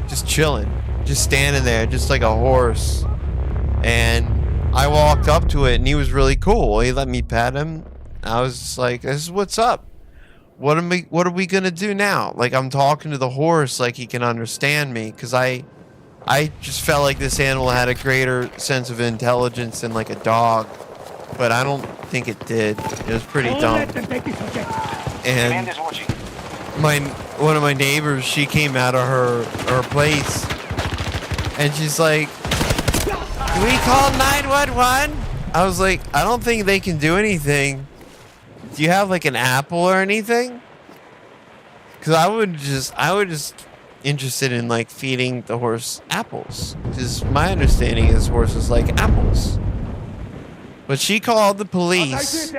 Speaker 1: Just chilling. Just standing there, just like a horse. And I walked up to it, and he was really cool. He let me pet him. I was just like, this is what's up. What are we gonna do now? Like, I'm talking to the horse like he can understand me, because I just felt like this animal had a greater sense of intelligence than like a dog. But I don't think it did. It was pretty dumb. And one of my neighbors, she came out of her place, and she's like, "Can we call 911?" I was like, "I don't think they can do anything. Do you have like an apple or anything?" Because I would just interested in like feeding the horse apples. Because my understanding is horses like apples. But she called the police,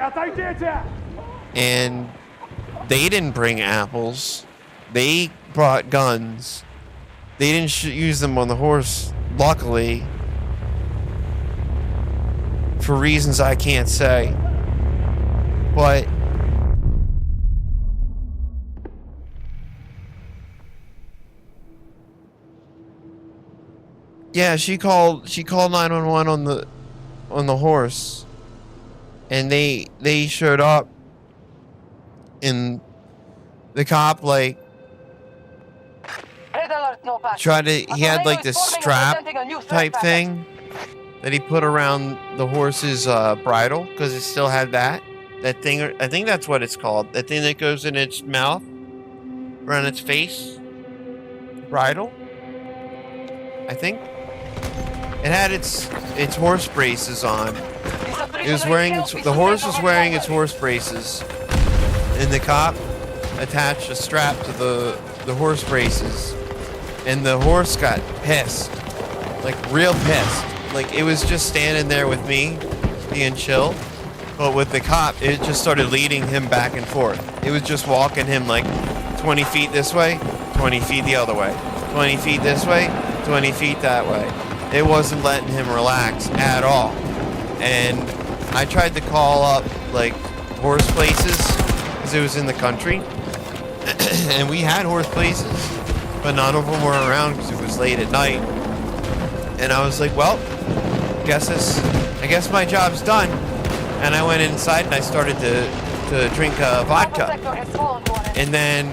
Speaker 1: and they didn't bring apples. They brought guns. They didn't use them on the horse, luckily. for reasons I can't say. But yeah, she called 911 on the horse, and they showed up, and the cop like
Speaker 3: Red alert, no pass.
Speaker 1: tried to, he had like this strap type thing that he put around the horse's bridle, because it still had that thing. I think that's what it's called, that thing that goes in its mouth, around its face, bridle, I think. It had its horse braces on. It was wearing the horse was wearing its horse braces, and the cop attached a strap to the horse braces, and the horse got pissed, like real pissed. Like it was just standing there with me, being chill, but with the cop, it just started leading him back and forth. It was just walking him like 20 feet this way, 20 feet the other way, 20 feet this way, 20 feet that way. It wasn't letting him relax at all. And I tried to call up like horse places, because it was in the country, and we had horse places, but none of them were around because it was late at night. And I was like, well, I guess my job's done. And I went inside and I started to drink vodka. And then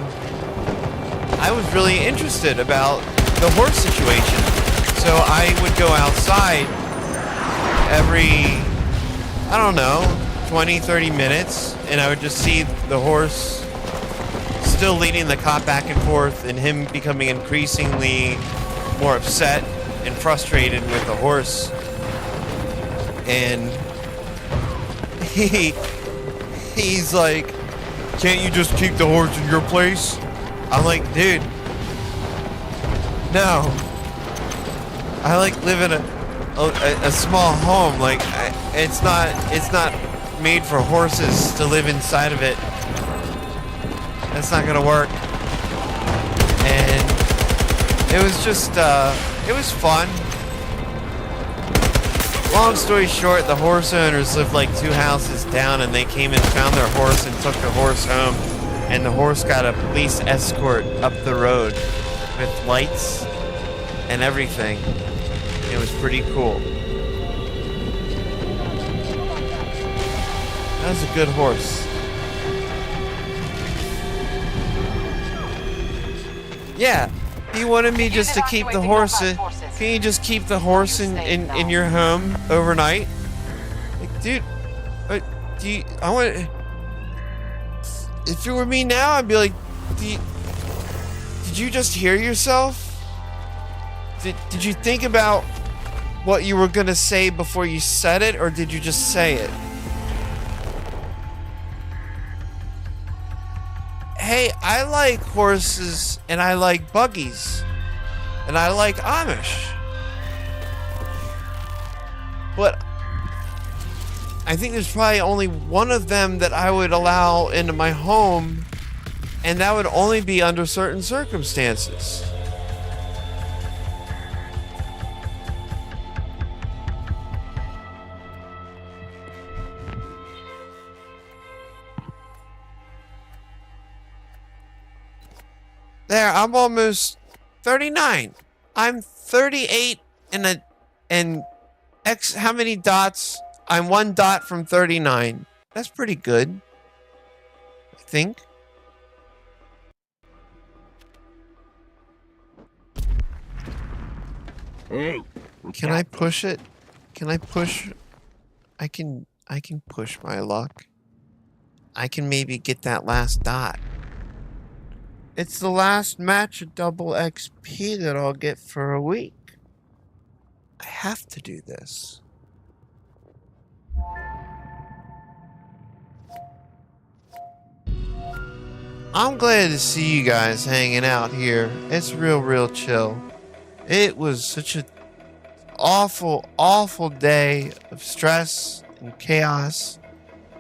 Speaker 1: I was really interested about the horse situation. So I would go outside every, I don't know, 20, 30 minutes, and I would just see the horse still leading the cop back and forth, and him becoming increasingly more upset and frustrated with the horse. And he's like, can't you just keep the horse in your place? I'm like, dude, no. I like live in a small home. Like it's not made for horses to live inside of it. That's not gonna work. And it was just it was fun. Long story short, the horse owners lived like 2 houses down, and they came and found their horse and took the horse home. And the horse got a police escort up the road with lights and everything. It was pretty cool. That was a good horse. Yeah, he wanted me just to keep the horse. Can you just keep the horse in your home overnight? Like, dude, I want. If it were me now, I'd be like, did you just hear yourself? Did you think about what you were gonna say before you said it, or did you just say it? Hey, I like horses, and I like buggies, and I like Amish. But I think there's probably only one of them that I would allow into my home, and that would only be under certain circumstances. There, I'm almost 39. I'm 38 and X how many dots? I'm 1 dot from 39. That's pretty good, I think.
Speaker 5: Hey,
Speaker 1: Can I push it? Can I push? I can push my luck. I can maybe get that last dot. It's the last match of double XP that I'll get for a week. I have to do this. I'm glad to see you guys hanging out here. It's real chill. It was such an awful day of stress and chaos,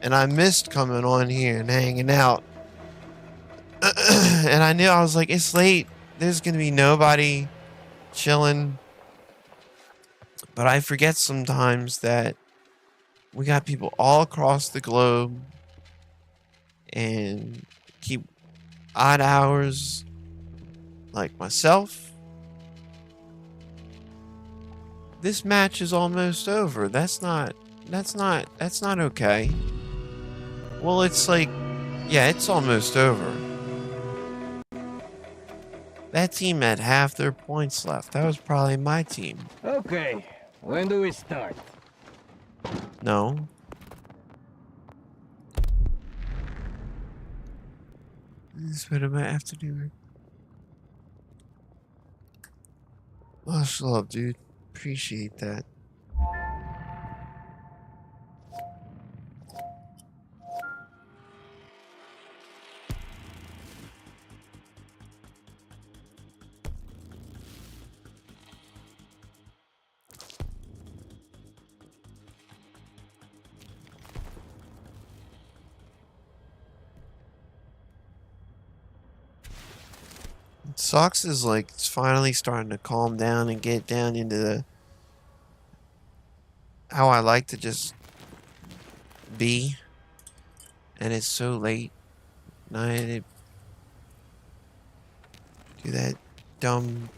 Speaker 1: and I missed coming on here and hanging out. And I knew, I was like, it's late. There's gonna be nobody chilling. But I forget sometimes that We got people all across the globe and keep odd hours like myself. This match is almost over. That's not okay. Well, it's like, yeah, it's almost over. That team had half their points left. That was probably my team.
Speaker 5: Okay, when do we start?
Speaker 1: No. This is what I might have to do. Much love, dude. Appreciate that. What sucks is like it's finally starting to calm down and get down into the how I like to just be, and it's so late night. Do that dumb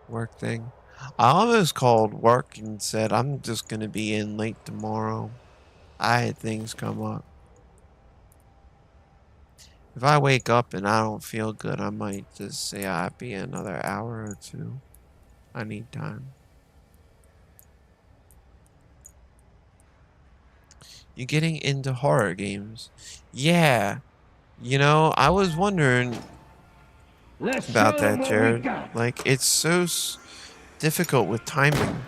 Speaker 1: work thing. I almost called work and said I'm just gonna be in late tomorrow. I had things come up. If I wake up and I don't feel good, I might just say I'll be another hour or two. I need time. You getting into horror games? Yeah. You know, I was wondering about that, Jared. Like, it's so difficult with timing.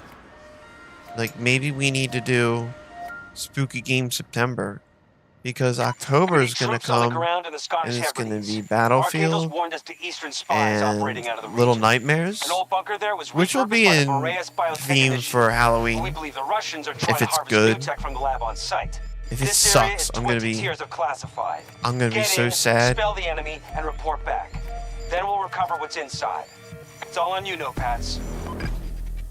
Speaker 1: Like, maybe we need to do Spooky Game September. Because October is going to come, and it's going to be Battlefield and Little Nightmares, which will be in theme for Halloween. If it's good. If it sucks, I'm going to be so sad.
Speaker 2: Expel the enemy and report back. Then we'll recover what's inside. It's all on you, Notepads.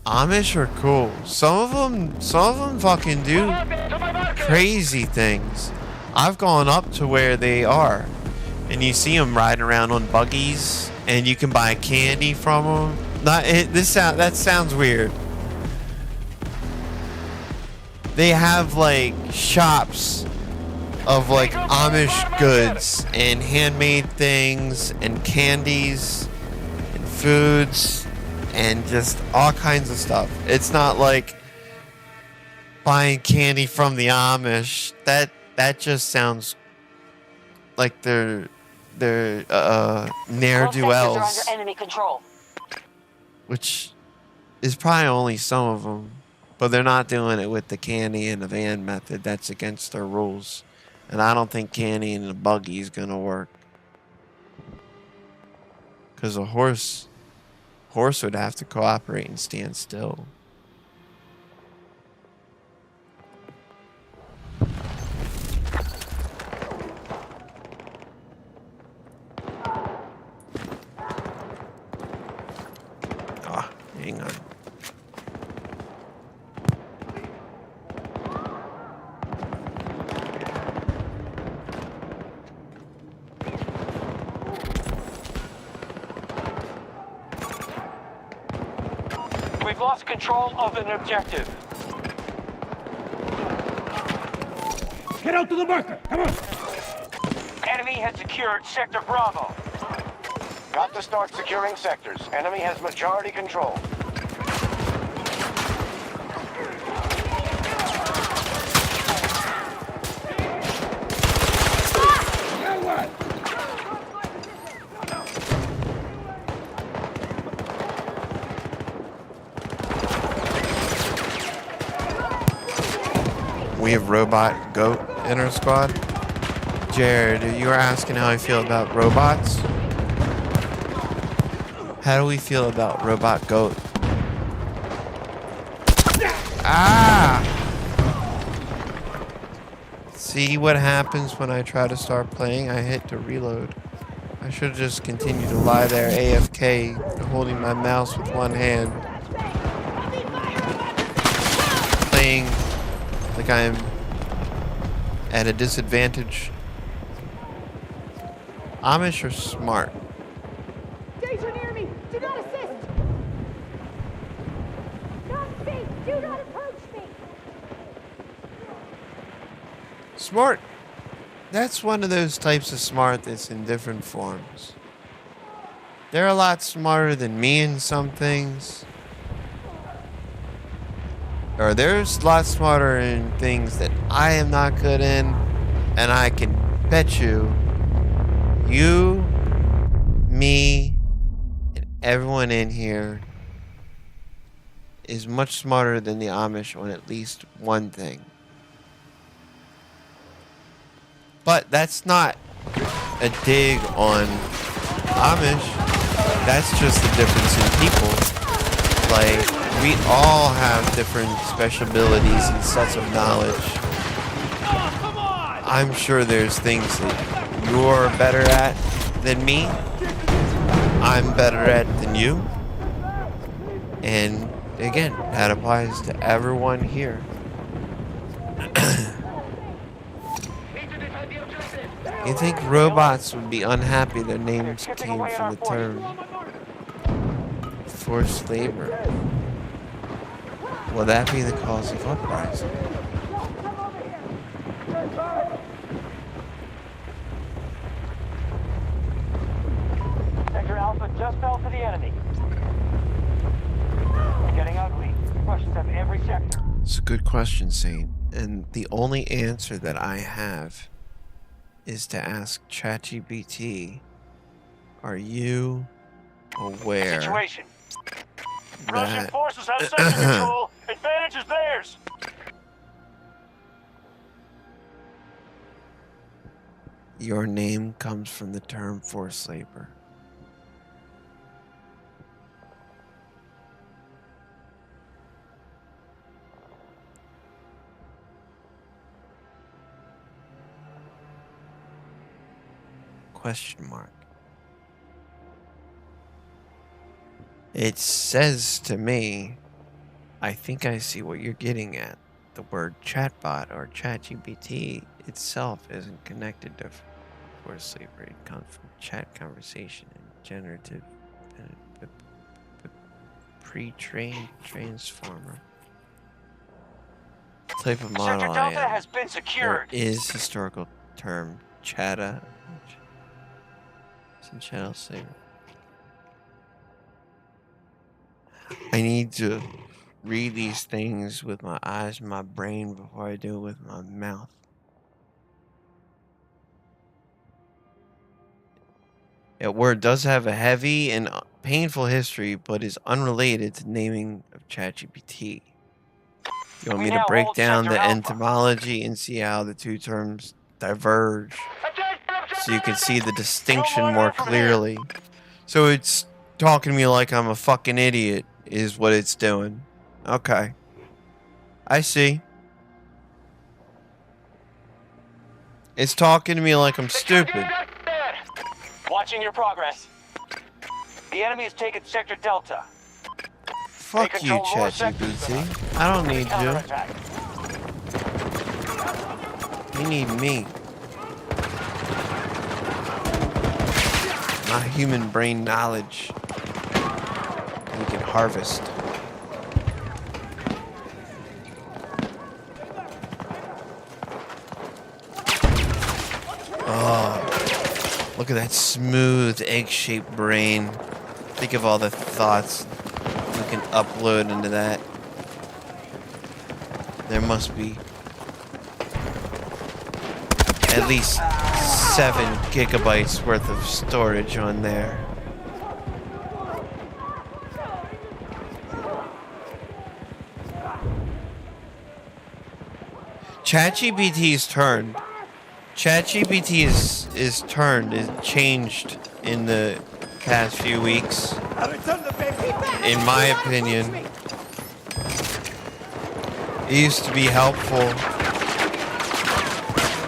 Speaker 1: Amish are cool. Some of them fucking do crazy things. I've gone up to where they are, and you see them riding around on buggies, and you can buy candy from them. That sounds weird. They have like shops of like Amish goods and handmade things and candies and foods and just all kinds of stuff. It's not like buying candy from the Amish. That just sounds like they're ne'er-do-wells,
Speaker 6: enemy control.
Speaker 1: which is probably only some of them, but they're not doing it with the candy and the van method. That's against their rules, and I don't think candy and the buggy is gonna work, because a horse would have to cooperate and stand still. Hang on.
Speaker 4: We've lost control of an objective.
Speaker 5: Get out to the marker! Come on!
Speaker 4: Enemy has secured Sector Bravo.
Speaker 7: Got to start securing sectors. Enemy has majority control.
Speaker 5: Now what?
Speaker 1: We have Robot Goat in our squad. Jared, you were asking how I feel about robots. How do we feel about Robot Goat? Ah! See what happens when I try to start playing? I hit to reload. I should have just continued to lie there AFK, holding my mouse with one hand. saying like I'm at a disadvantage. Amish are smart.
Speaker 6: Danger near me! Do not assist! Not safe! Do not approach me!
Speaker 1: Smart. That's one of those types of smart that's in different forms. They're a lot smarter than me in some things. Or they're a lot smarter in things that I am not good in. And I can bet you, me, and everyone in here is much smarter than the Amish on at least one thing. But that's not a dig on Amish. That's just the difference in people. Like, we all have different special abilities and sets of knowledge. I'm sure there's things that you're better at than me. I'm better at than you. And again, that applies to everyone here. You think robots would be unhappy their names came from the term forced labor? Will that be the cause of uprising?
Speaker 2: Sector Alpha just fell to the enemy. It's getting ugly. Russians have every sector.
Speaker 1: It's a good question, Saint. And the only answer that I have is to ask ChatGPT, are you aware
Speaker 2: Situation.
Speaker 7: Russian
Speaker 1: that
Speaker 7: forces have sector control. Advantage is theirs.
Speaker 1: your name comes from the term forced labor? Question mark. It says to me, I think I see what you're getting at. The word chatbot or ChatGPT itself isn't connected to forced labor. It comes from chat conversation and generative pre-trained transformer. Type of model
Speaker 2: Sector Delta has been
Speaker 1: there
Speaker 2: secured.
Speaker 1: is historical term chatta. Channel saver. I need to read these things with my eyes and my brain before I do it with my mouth. That word does have a heavy and painful history, but is unrelated to naming of ChatGPT. You want me to break down the etymology and see how the two terms diverge, so you can see the distinction more clearly? So it's talking to me like I'm a fucking idiot, is what it's doing. Okay. I see. It's talking to me like I'm stupid.
Speaker 2: Watching your progress. The enemy has taken Sector Delta.
Speaker 1: Fuck you, ChatGPT. I don't need you. You need me. My human brain knowledge we can harvest. Oh, look at that smooth egg-shaped brain. Think of all the thoughts we can upload into that. There must be at least 7 gigabytes worth of storage on there. ChatGPT's turned. ChatGPT is turned, is changed in the past few weeks. In my opinion, it used to be helpful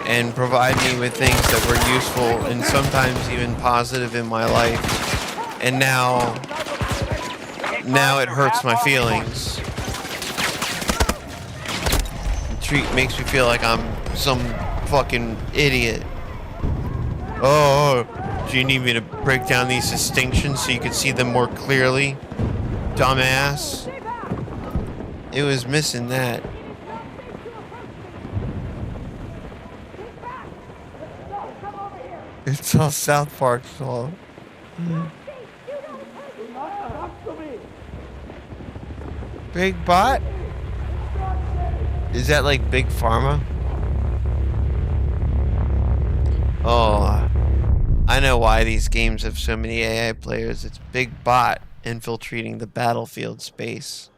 Speaker 1: and provide me with things that were useful and sometimes even positive in my life. And now it hurts my feelings. infiltrate makes me feel like I'm some fucking idiot. Oh, do you need me to break down these distinctions so you can see them more clearly? Dumbass. It was missing that. It's all South Park song. Big bot? Is that like Big Pharma? Oh, I know why these games have so many AI players. It's Big Bot infiltrating the battlefield space.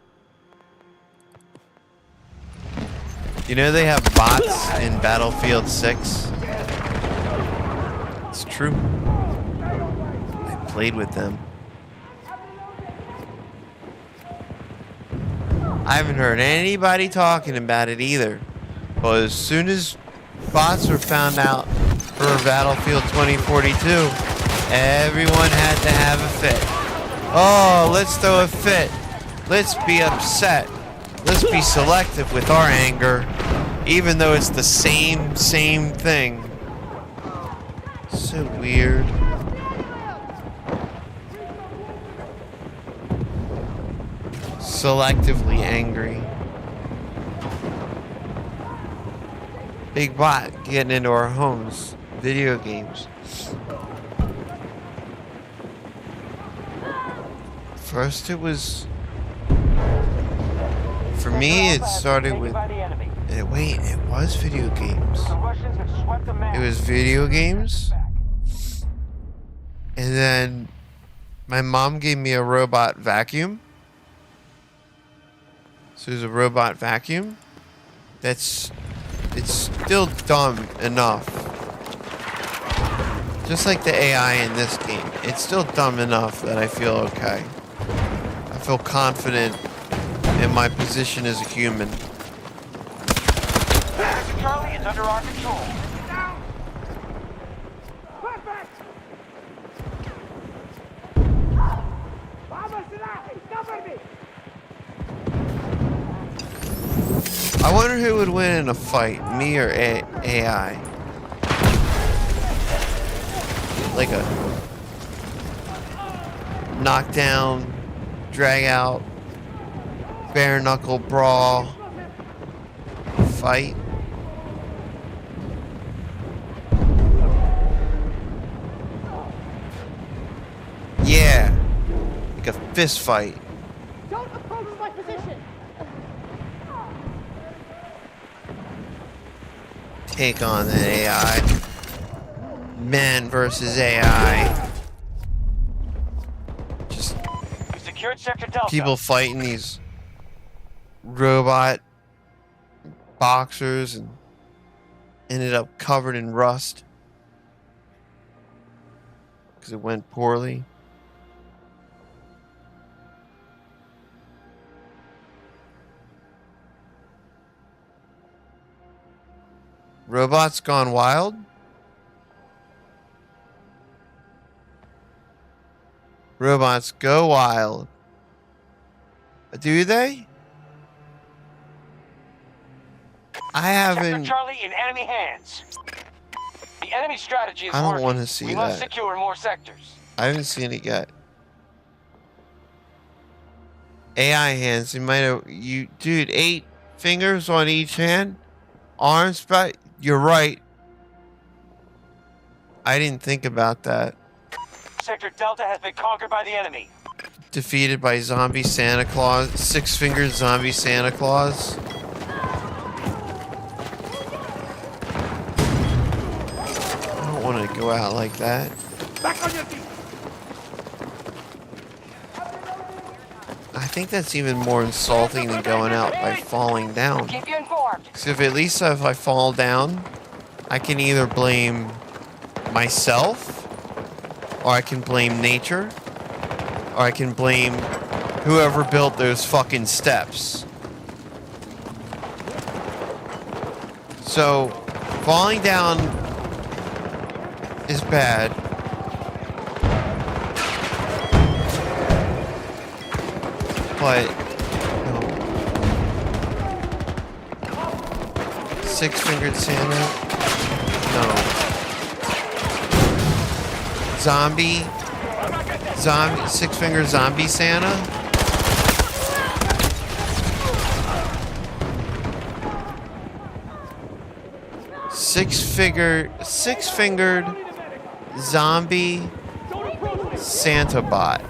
Speaker 1: You know they have bots in Battlefield 6? It's true. I played with them. I haven't heard anybody talking about it either. But as soon as bots were found out for Battlefield 2042, everyone had to have a fit. Oh, let's throw a fit. Let's be upset. Let's be selective with our anger, even though it's the same thing. So weird. Selectively angry. Big bot getting into our homes. Video games. First it was... For me it started with... Wait, it was video games. It was video games. And then my mom gave me a robot vacuum. So there's a robot vacuum. It's still dumb enough. Just like the AI in this game. It's still dumb enough that I feel okay. I feel confident in my position as a human.
Speaker 7: Sector Charlie is under our control.
Speaker 1: I wonder who would win in a fight, me or AI. Like a knockdown, drag out, bare knuckle brawl fight. Yeah, like a fist fight.
Speaker 8: Don't approach my position!
Speaker 1: Take on that AI. Man versus AI. Just
Speaker 7: We secured Sector Delta.
Speaker 1: people fighting these robot boxers and ended up covered in rust because it went poorly. Robots Gone Wild? Robots go wild. Do they? I
Speaker 7: Sector
Speaker 1: haven't...
Speaker 7: Charlie in enemy hands.
Speaker 4: The enemy strategy is
Speaker 1: I don't
Speaker 4: working.
Speaker 1: want to see
Speaker 4: We must
Speaker 1: that.
Speaker 4: secure more sectors.
Speaker 1: I haven't seen it yet. AI hands. You might have... Dude, 8 fingers on each hand? Arms back? You're right. I didn't think about that.
Speaker 7: Sector Delta has been conquered by the enemy.
Speaker 1: Defeated by zombie Santa Claus. 6-fingered zombie Santa Claus. I don't want to go out like that.
Speaker 5: Back on your feet!
Speaker 1: I think that's even more insulting than going out by falling down.
Speaker 3: Keep you informed.
Speaker 1: So if I fall down, I can either blame myself, or I can blame nature, or I can blame whoever built those fucking steps. So falling down is bad. But Six-fingered Santa? No. Zombie? Six-finger zombie Santa? Six-fingered zombie Santa bot.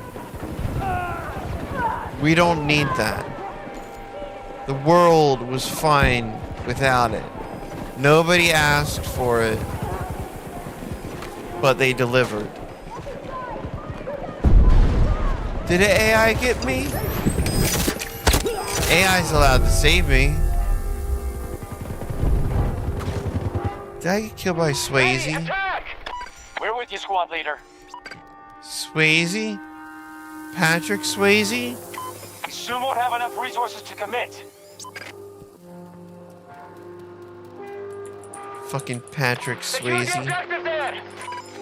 Speaker 1: We don't need that. The world was fine without it. Nobody asked for it, but they delivered. Did an AI get me? AI's allowed to save me. Did I get killed by Swayze?
Speaker 4: Hey, attack! We're with you, squad leader.
Speaker 1: Swayze? Patrick Swayze?
Speaker 2: We soon won't have enough resources to commit.
Speaker 1: Fucking Patrick
Speaker 4: Secure the
Speaker 1: Swayze.
Speaker 4: objective then.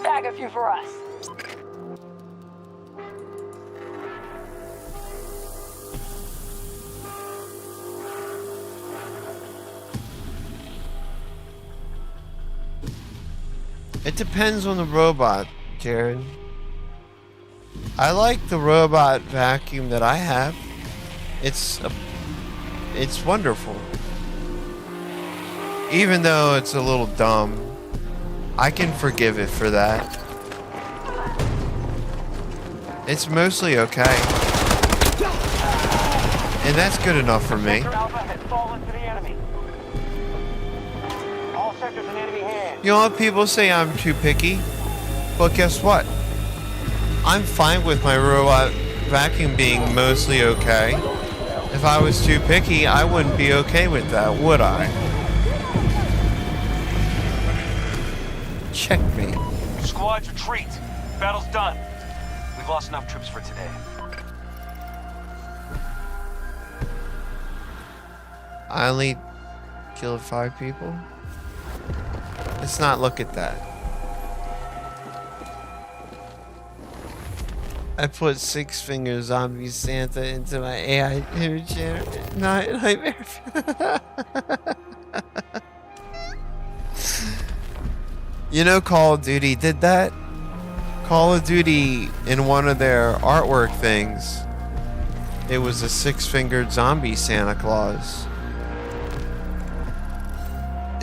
Speaker 6: Bag a few for us.
Speaker 1: It depends on the robot, Jared. I like the robot vacuum that I have. It's wonderful. Even though it's a little dumb, I can forgive it for that. It's mostly okay. And that's good enough for me.
Speaker 7: Sector Alpha has fallen to the enemy. All sectors in enemy hands.
Speaker 1: You know what, people say I'm too picky, but guess what? I'm fine with my robot vacuum being mostly okay. If I was too picky, I wouldn't be okay with that, would I? Checkmate.
Speaker 2: Squads retreat. Battle's done. We've lost enough troops for today.
Speaker 1: I only killed 5 people? Let's not look at that. I put Six-finger zombie Santa into my AI image nightmare. You know, Call of Duty did that? Call of Duty, in one of their artwork things, it was a six-fingered zombie Santa Claus.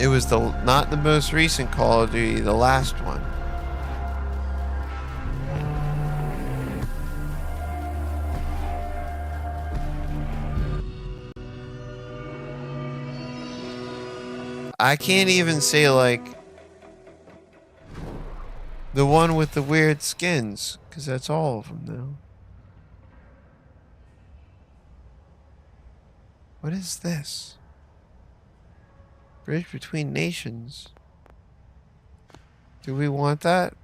Speaker 1: It was not the most recent Call of Duty, the last one. I can't even say, like, the one with the weird skins, because that's all of them now. What is this? Bridge between nations. Do we want that?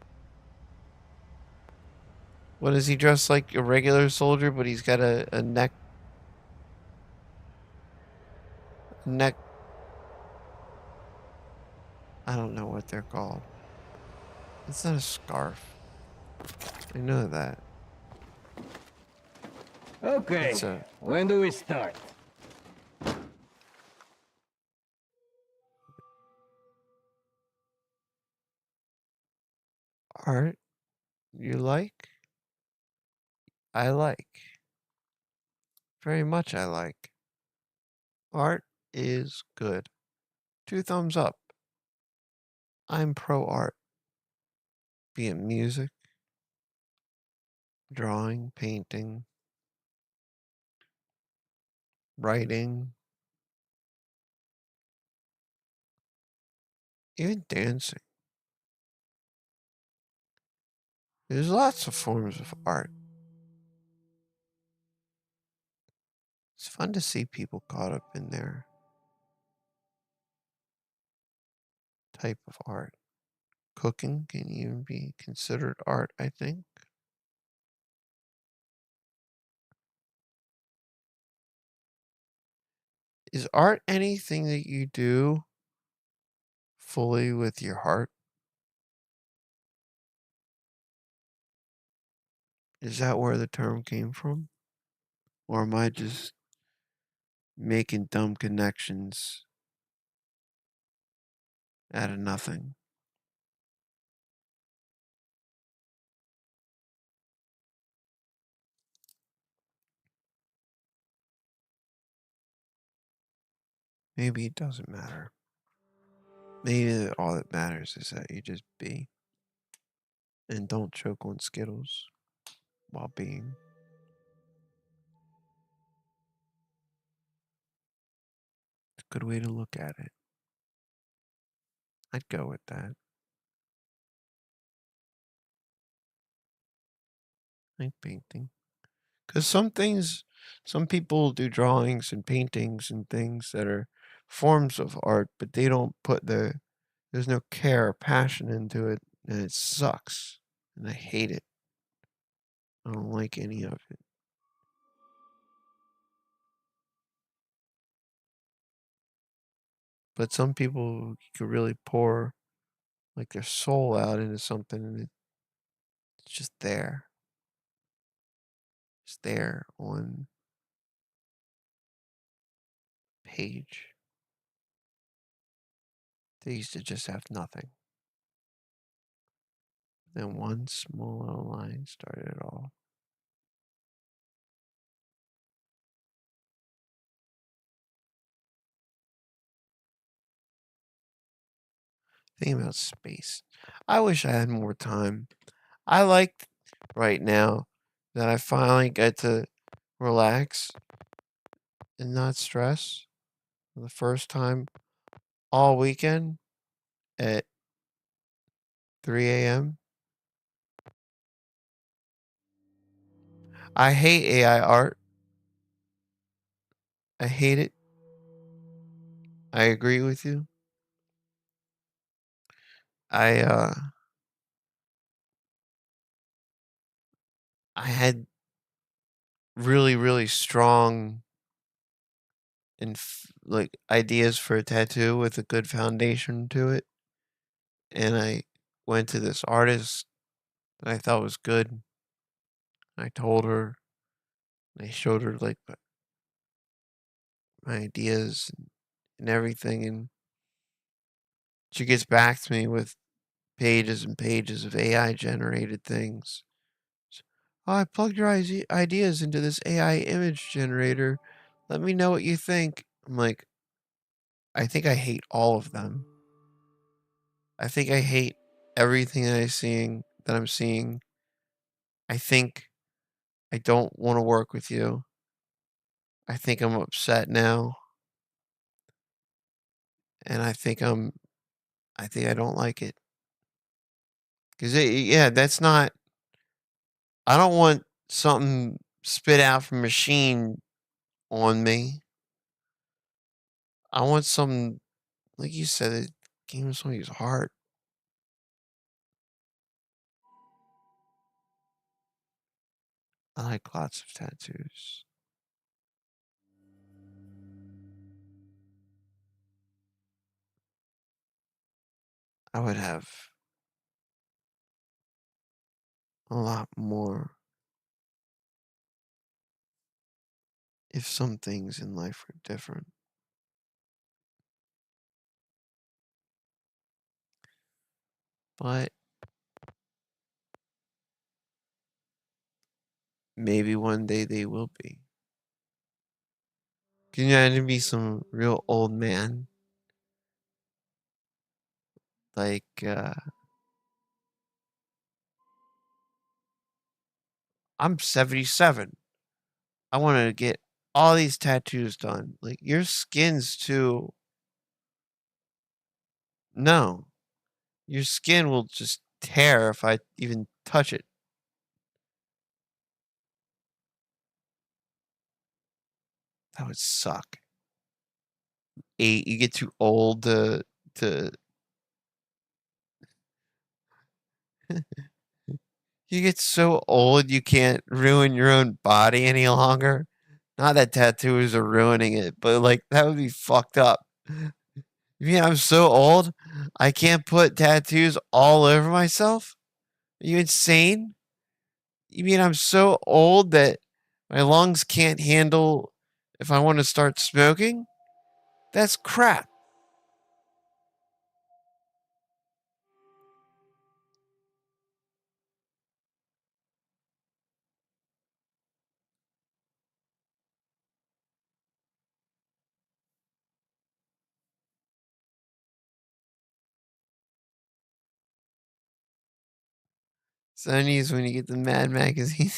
Speaker 1: What, is he dressed like a regular soldier, but he's got a neck... I don't know what they're called. It's not a scarf. I know that.
Speaker 5: Okay,
Speaker 1: It's a...
Speaker 5: when do we start?
Speaker 1: art you like? I like. Very much I like. Art is good. 2 thumbs up. I'm pro art. Be it music, drawing, painting, writing, even dancing. There's lots of forms of art. It's fun to see people caught up in their type of art. Cooking can even be considered art, I think. Is art anything that you do fully with your heart? Is that where the term came from? Or am I just making dumb connections out of nothing. Maybe it doesn't matter. Maybe all that matters is that you just be. And don't choke on Skittles while being. It's a good way to look at it. I'd go with that. Like painting. Because some people do drawings and paintings and things that are forms of art, but they don't put there's no care or passion into it, and it sucks. And I hate it. I don't like any of it. But some people could really pour like their soul out into something, and it's just there. It's there on page. They used to just have nothing. Then one small little line started it all. Think about space. I wish I had more time. I like right now that I finally get to relax and not stress for the first time all weekend at 3 a.m. I hate AI art. I hate it. I agree with you. I uh I had really strong and like ideas for a tattoo with a good foundation to it, and I went to this artist that I thought was good. I told her, I showed her like my ideas and everything, and she gets back to me with pages and pages of AI generated things. Oh, I plugged your ideas into this AI image generator. Let me know what you think. I'm like, I think I hate all of them. I think I hate everything that I'm seeing. I think I don't want to work with you. I think I'm upset now, and I think I don't like it. Cuz yeah, that's not I don't want something spit out from a machine on me. I want something like you said it came from somebody's heart. I like lots of tattoos. I would have a lot more if some things in life were different. But maybe one day they will be. Can you imagine be some real old man? Like, I'm 77. I want to get all these tattoos done. Like, your skin's too. No. Your skin will just tear if I even touch it. That would suck. You get too old to you get so old you can't ruin your own body any longer. Not that tattoos are ruining it, but like that would be fucked up. You mean I'm so old I can't put tattoos all over myself? Are you insane? You mean I'm so old that my lungs can't handle if I want to start smoking? That's crap. 70s when you get the Mad magazine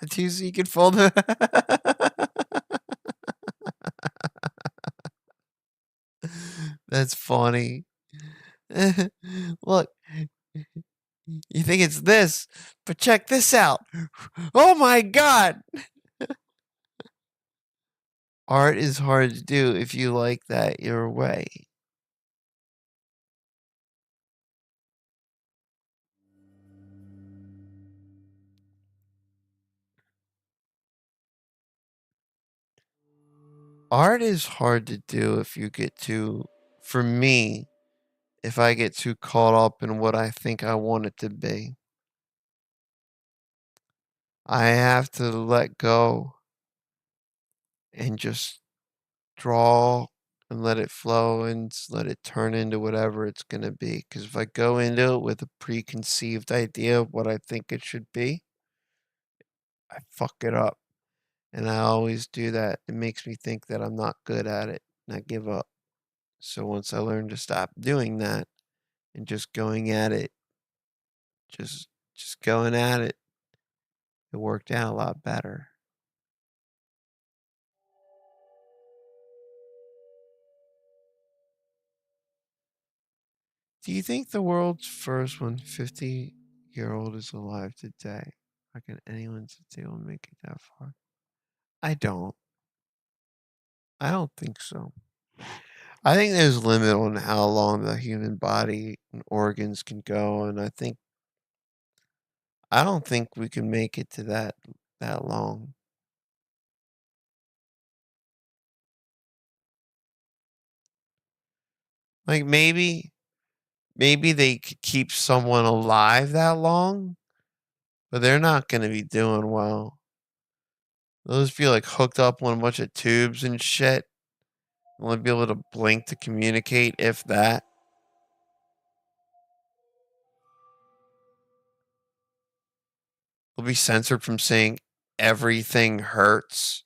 Speaker 1: too, so you can fold it. That's funny. Look, you think it's this, but check this out. Oh my god! Art is hard to do if you like that your way. Art is hard to do if you get too, for me, if I get too caught up in what I think I want it to be. I have to let go and just draw and let it flow and let it turn into whatever it's going to be. Because if I go into it with a preconceived idea of what I think it should be, I fuck it up. And I always do that. It makes me think that I'm not good at it and I give up. So once I learn to stop doing that and just going at it, just just going at it, it worked out a lot better. Do you think the world's first 150-year-old is alive today? Or can anyone sit there and make it that far? I don't. I don't think so. I think there's a limit on how long the human body and organs can go, and I don't think we can make it to that long. Like maybe they could keep someone alive that long, but they're not going to be doing well. They'll just be like hooked up on a bunch of tubes and shit. Only be able to blink to communicate, if that. They'll be censored from saying everything hurts.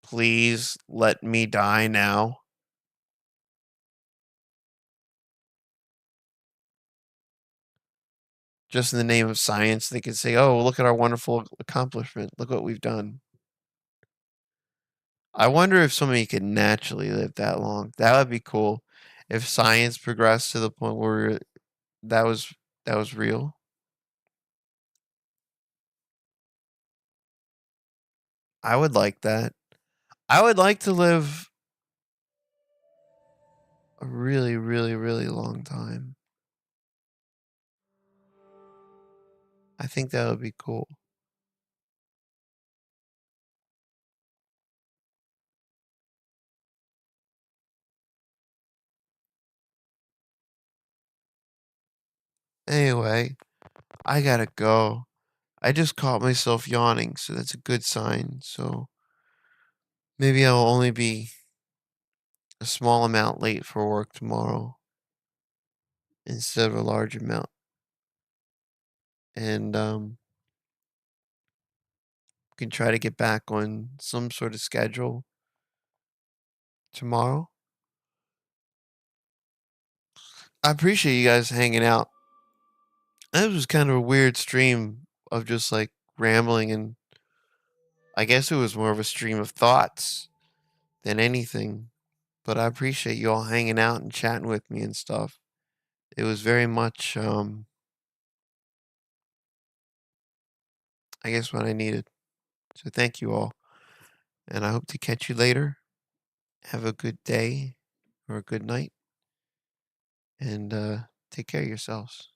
Speaker 1: Please let me die now. Just in the name of science, they could say, oh, look at our wonderful accomplishment. Look what we've done. I wonder if somebody could naturally live that long. That would be cool. If science progressed to the point where that was that was real. I would like that. I would like to live a really, really, really long time. I think that would be cool. Anyway, I gotta go. I just caught myself yawning, so that's a good sign. So maybe I'll only be a small amount late for work tomorrow instead of a large amount. And can try to get back on some sort of schedule tomorrow. I appreciate you guys hanging out. That was kind of a weird stream of just like rambling, and I guess it was more of a stream of thoughts than anything. But I appreciate you all hanging out and chatting with me and stuff. It was very much, I guess, what I needed. So thank you all. And I hope to catch you later. Have a good day or a good night. And take care of yourselves.